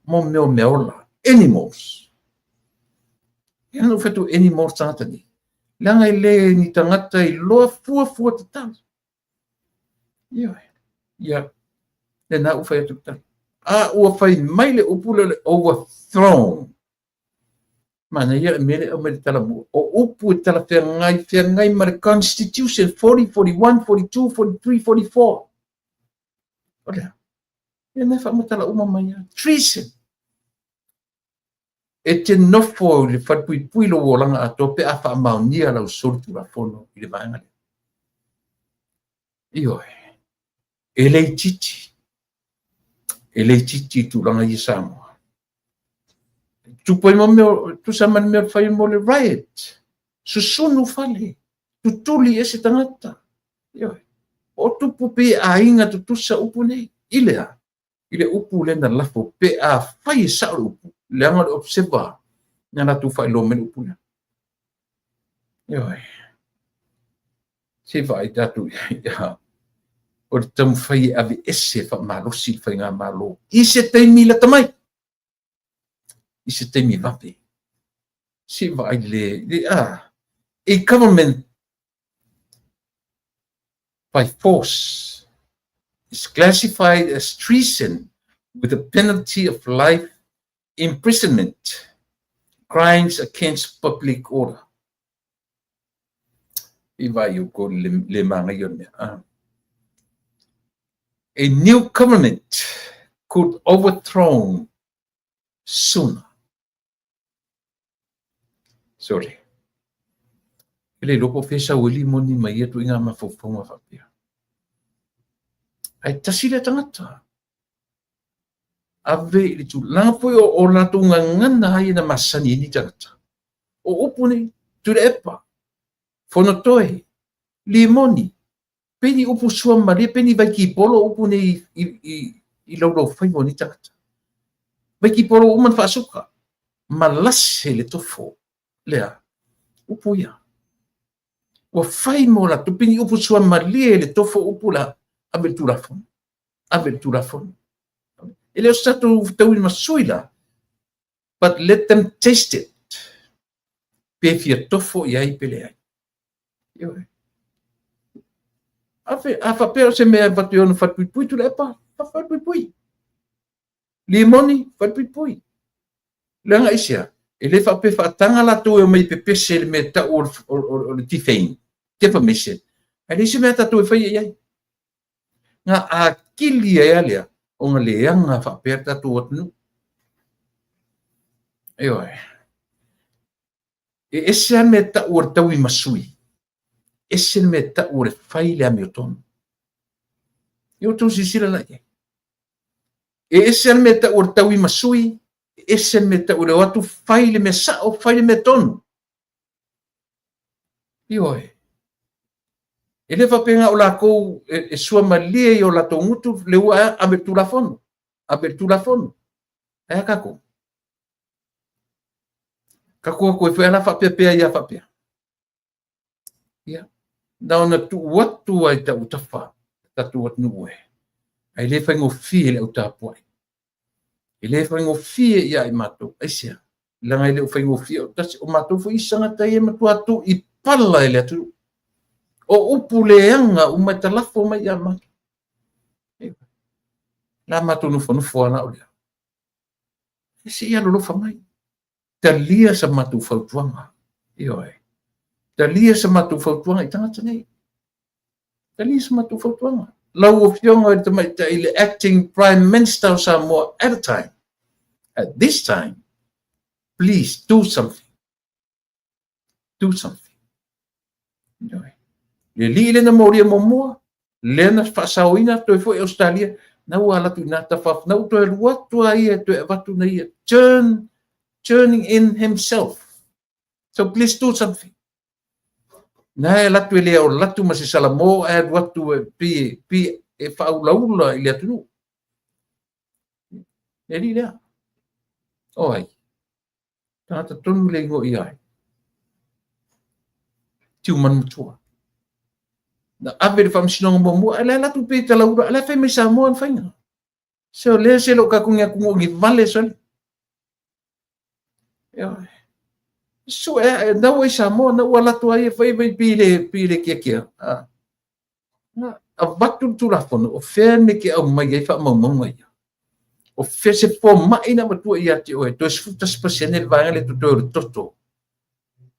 Speaker 1: Mo meo la. Animals. Ia no fetu animals tangata nei. Langa i le ni tangata i loa fua te tala. Ia. Le na ufa e tukta. Ua fai mai le upule le overthrown. Mana ia mele o mele tala mu. O upu e tala fea ngai ma le Constitution 40, 41, 42, 43, 44. Olea. Ia na fa tala uma mai. Treason. E te nofo le whatpui lo wolanga a tope a wha maunia lau sortu la fono i le maangale. Ioe. E lei titi. E lei titi tu langa i Samoa. Tu poi mo meo, tu saman meo fai mo le riot. Susunu fale. Tu tuli e se tangata. Ioe. O tu pupe a inga tu tusa upu nei. Ilea. Ile upu le na lafo pe a fai sa upu. Le anga le observa. Nga tu fai lo menu upu le. Ioe. Se vai datu ya. O te tamu whai ave ese wha malosi whai ngā malo. I se teimi la tamai. I se teimi vape. Se vai a government by force is classified as treason with a penalty of life imprisonment, crimes against public order. I vai o ko le manga yone. A new government could overthrow sooner. Sorry. Ele loko fesa wili moni mai tu inga mafofonga fapia. Ai tasile tangata. Ave le tu lapo o la tu ngana hai na masani ni tangata. O opune tu le epa. Fono toe. Limoni. Peni upu sua mare, peni vai ki polo upu nei i laulau fai moni tangata. Vai ki polo uman whaasuka. Malase le tofo. Lea, upu ia. Ua fai mo la tu peni upu sua malie le tofo upu la abe turafon. Abe turafon. Ele o statu tau ima suila. But let them taste it. Pefia tofo iai pele ai. Ioe. Afa pero se mea vatu yonu fatpui tu lepa, fatpui. Limoni, fatpui. Langa isia, ele fa pe fa tanga la tu e mai pepe se le meta o le tifein. Tepa mese. Ele se meta tu e fa iai. Nga a kili e alia, o nga leanga fa perta tu atnu. Ioe. E ese meta o tau i masui. Ese meta o le fai le amiotonu. Io tu sisira la e. E ese meta o tau i masui, ese meta o le watu fai le mesa o fai le metonu. Ioe. E le fapenga o la kou e sua malie i o la tongutu le ua abertura fono. Abertura fono. E a kako. Kako koe fai ala fapea pea ia fapea. Ia. Dauna tu watu ai ta utafa. Tatu wat nuwe. Ai le fai ngofie le utapuai. I le fai ngofie ia i mato. Aisia. Langa i le fai ngofie. O mato fu isanga tai e matu atu i pala ele atu. O upu leanga umatalafo mai ia mato. La mato nufo ana olea. se ia lolofa mai talia sa matu fautuanga ioe talia sa matu fautuanga i tangata nei talia sa matu fautuanga lau o fionga i tamai ta ile acting prime minister of Samoa at a time at this time please do something ioe le li le na moria momoa le na fasauina to foi Australia na wala tu na tafaf na to what to ia to watu na ia turning in himself. So please do something. Na latu ele o latu masi salamo ad watu pi e faulaula ile tu. Eli le. Oi. Tata tonu le ngo ia. Tiu man mutua. Na ave fam sinong mo ala latu pe talaura ala fe me Samoa fainga. So le se lo ka kunga kungi vale sol. So na wai Samoa na wala tu ai fai pile kia a batu tu la fono o fe me ke au mai fa mo mai o fe se po mai na tu ia ti o to sfuta spasiane va le tu toto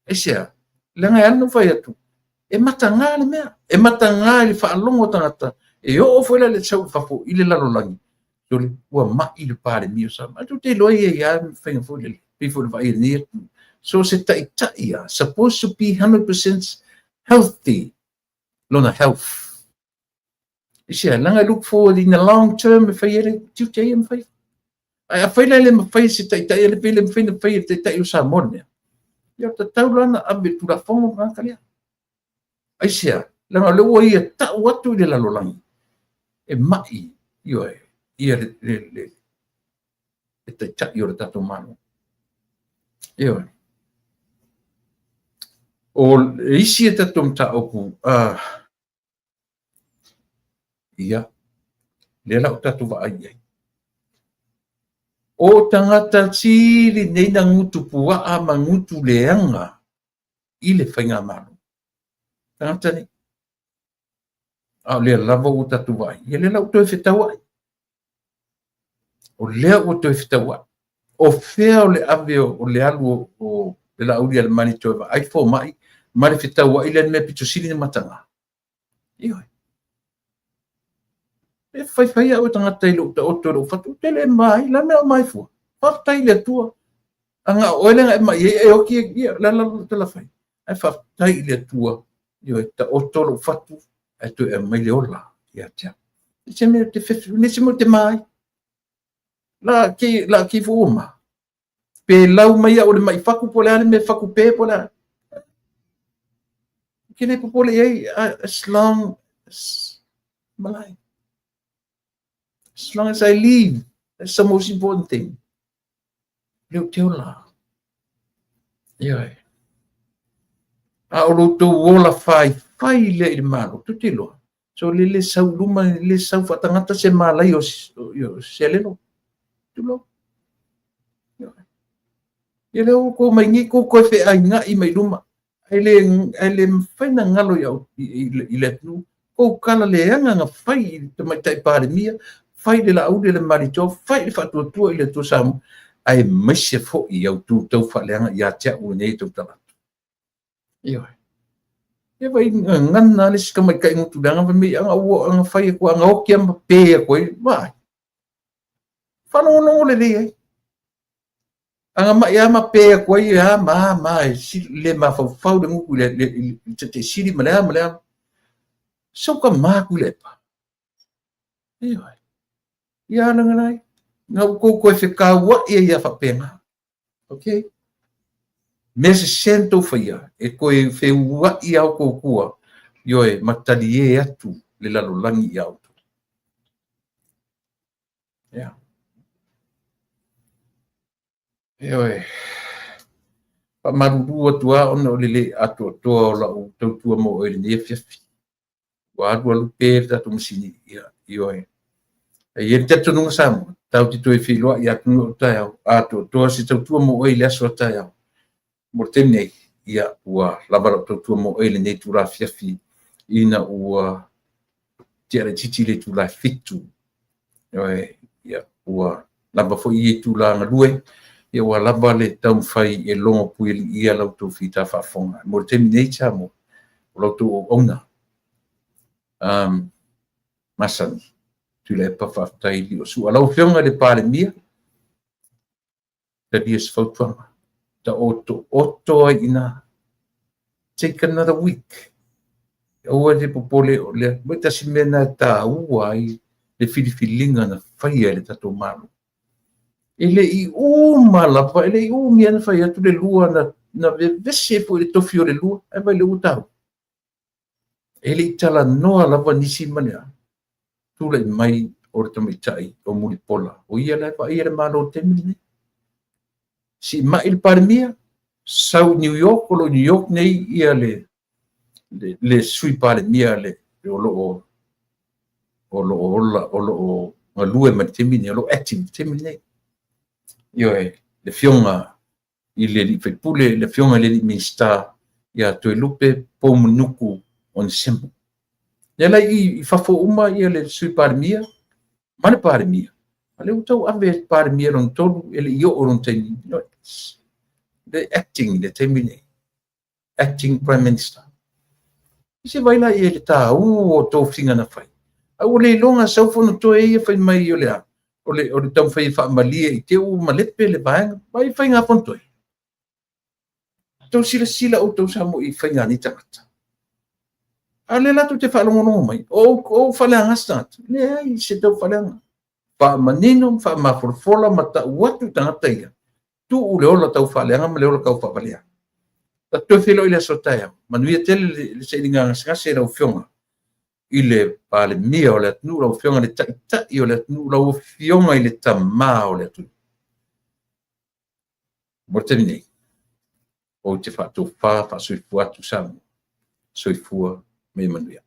Speaker 1: e sia la nga no fai tu e matanga le mea e matanga le fa longo tangata e o foi la le sau fa fo ile la lolangi to le wa mai le pare mi sa ma tu te lo ia fa fo le before vai near. So se ia supposed to be 100% healthy. Lona health. Is ja lang look forward in the long term if I tu te im fai. I fai le me fai se ele pele fai ne fai te tai usa morne. Ya ta taulana abe tu la fongo ka kalia. Is ja lang lo ia ta watu de la lolang. E mai yo ia le te ta yo ta to mano. Yo. O isi e tatum ta oku ia le lau tatu wa ai o tangata siri nei na ngutu pua a mangutu leanga i le whainga manu tangata ni a le lava o tatu wa ai le lau toi whetau ai o lea o toi whetau ai o whea o le ave o le alu o le la uri al mani toi wa ai fo mai mari whetau ai le me pitu siri ni matanga ioi e fai au tangata i lo ta otoro fatu tele mai la mea mai fua fatai le tua anga oelenga e mai e oki la la fai e fatai le tua io ta otoro fatu e tu e mai le ola ia tia se me te fetu ne se mo te mai la ki fuma pe lau mai o le mai faku pole me faku pe pole kene pole ai as long as malai. As long as I leave, that's the most important thing. Leo teo la. Ioi. A oro to wola fai le il malo, tutti lo. So le sau luma, le sau fatangata se mala yo se leno. Tu lo. Ia leo ko mai ngi ko fe ai nga I mai luma. Ele fai na ngalo yo I le tu. Ko kala le anga nga fai te mai tai pare mia. Fai de la aude le marito fai fa tu ile tu sam ai meshe fo I au tu tau fa le ya cha u nei tu tala io e vai ngan na le ska mai kai tu danga fa mi anga fai ko anga o kiam pe ko vai fa no le le anga ma ya ma pe ko ya ma si le ma fa de ngu le te siri mala so ka ma ku le pa io ia nangai na ko se kawa ia fa pena okay me se sento faia e ko fe wa ia ko kua yo e matali e atu le lalo langi ia auto ya yo e pa maru tua ono le atu to la to tua mo e ni fifi wa lu pe ta tu msini ia yo e e te tonu sam tau ti toi filo ia tu tau ato to si tu mo e le so tau mo tene ia ua lava tu mo e le nei tu la fiafi ina ua tia le titi le tu la fitu ia ua lava foi i tulaga lue ia ua lava le taumafai e logo pui e liia lautou fitafaafoga mo le temi nei sa mo o lautou ouna masani tule pa faafetai li o suʻa laufioga le palemia talia se fautuaga ta oto ai ina take another week ua le popole o lea mai tasi mea na tāua ai le filifiliga na faia le tatou malo e leʻi uma lava e leʻi umi ana fai atu le lua na vevese foi le tofi o le lua ae vai le ua tau e leʻi talanoa lava nisi ma le a tulaʻi mai o le tamaitaʻi o mulipola o ia le faia le malo temi lenei si maʻi le palemia sau New York o lo New York nei ia le sui palemia le o loo galue ma le temi nei o loo active temi nei io le fionga i le li faipule le fionga le li minsta ia toe lupe po manuku on sembo ia lai i fafo uma ia le sui palemia ma le palemia ale utau ave palemia lon tolu ele io o lon temi the acting le temi nei acting prime minister se vai lá ele tá o tô finga na fai a o le longa sau fono to e fai mai o le a o le tau fai fa malia i te o malepe le vai fai nga fonto to sila o to samo i fai nga ni tangata ale la tu te fa longo mai o fa le ngasta le ai se to fa le fa manino fa ma forfola mata watu tangata ia tu o le ola tau fa le nga le ola kau fa valia ta to filo ile sotaia manuia tele le se linga nga se ra fionga ile pale mia o le tnu la fionga le ta i o le tnu la fionga ile tama o le tu mortemini o te fa to fa sui fu atu sam sui fu me manuia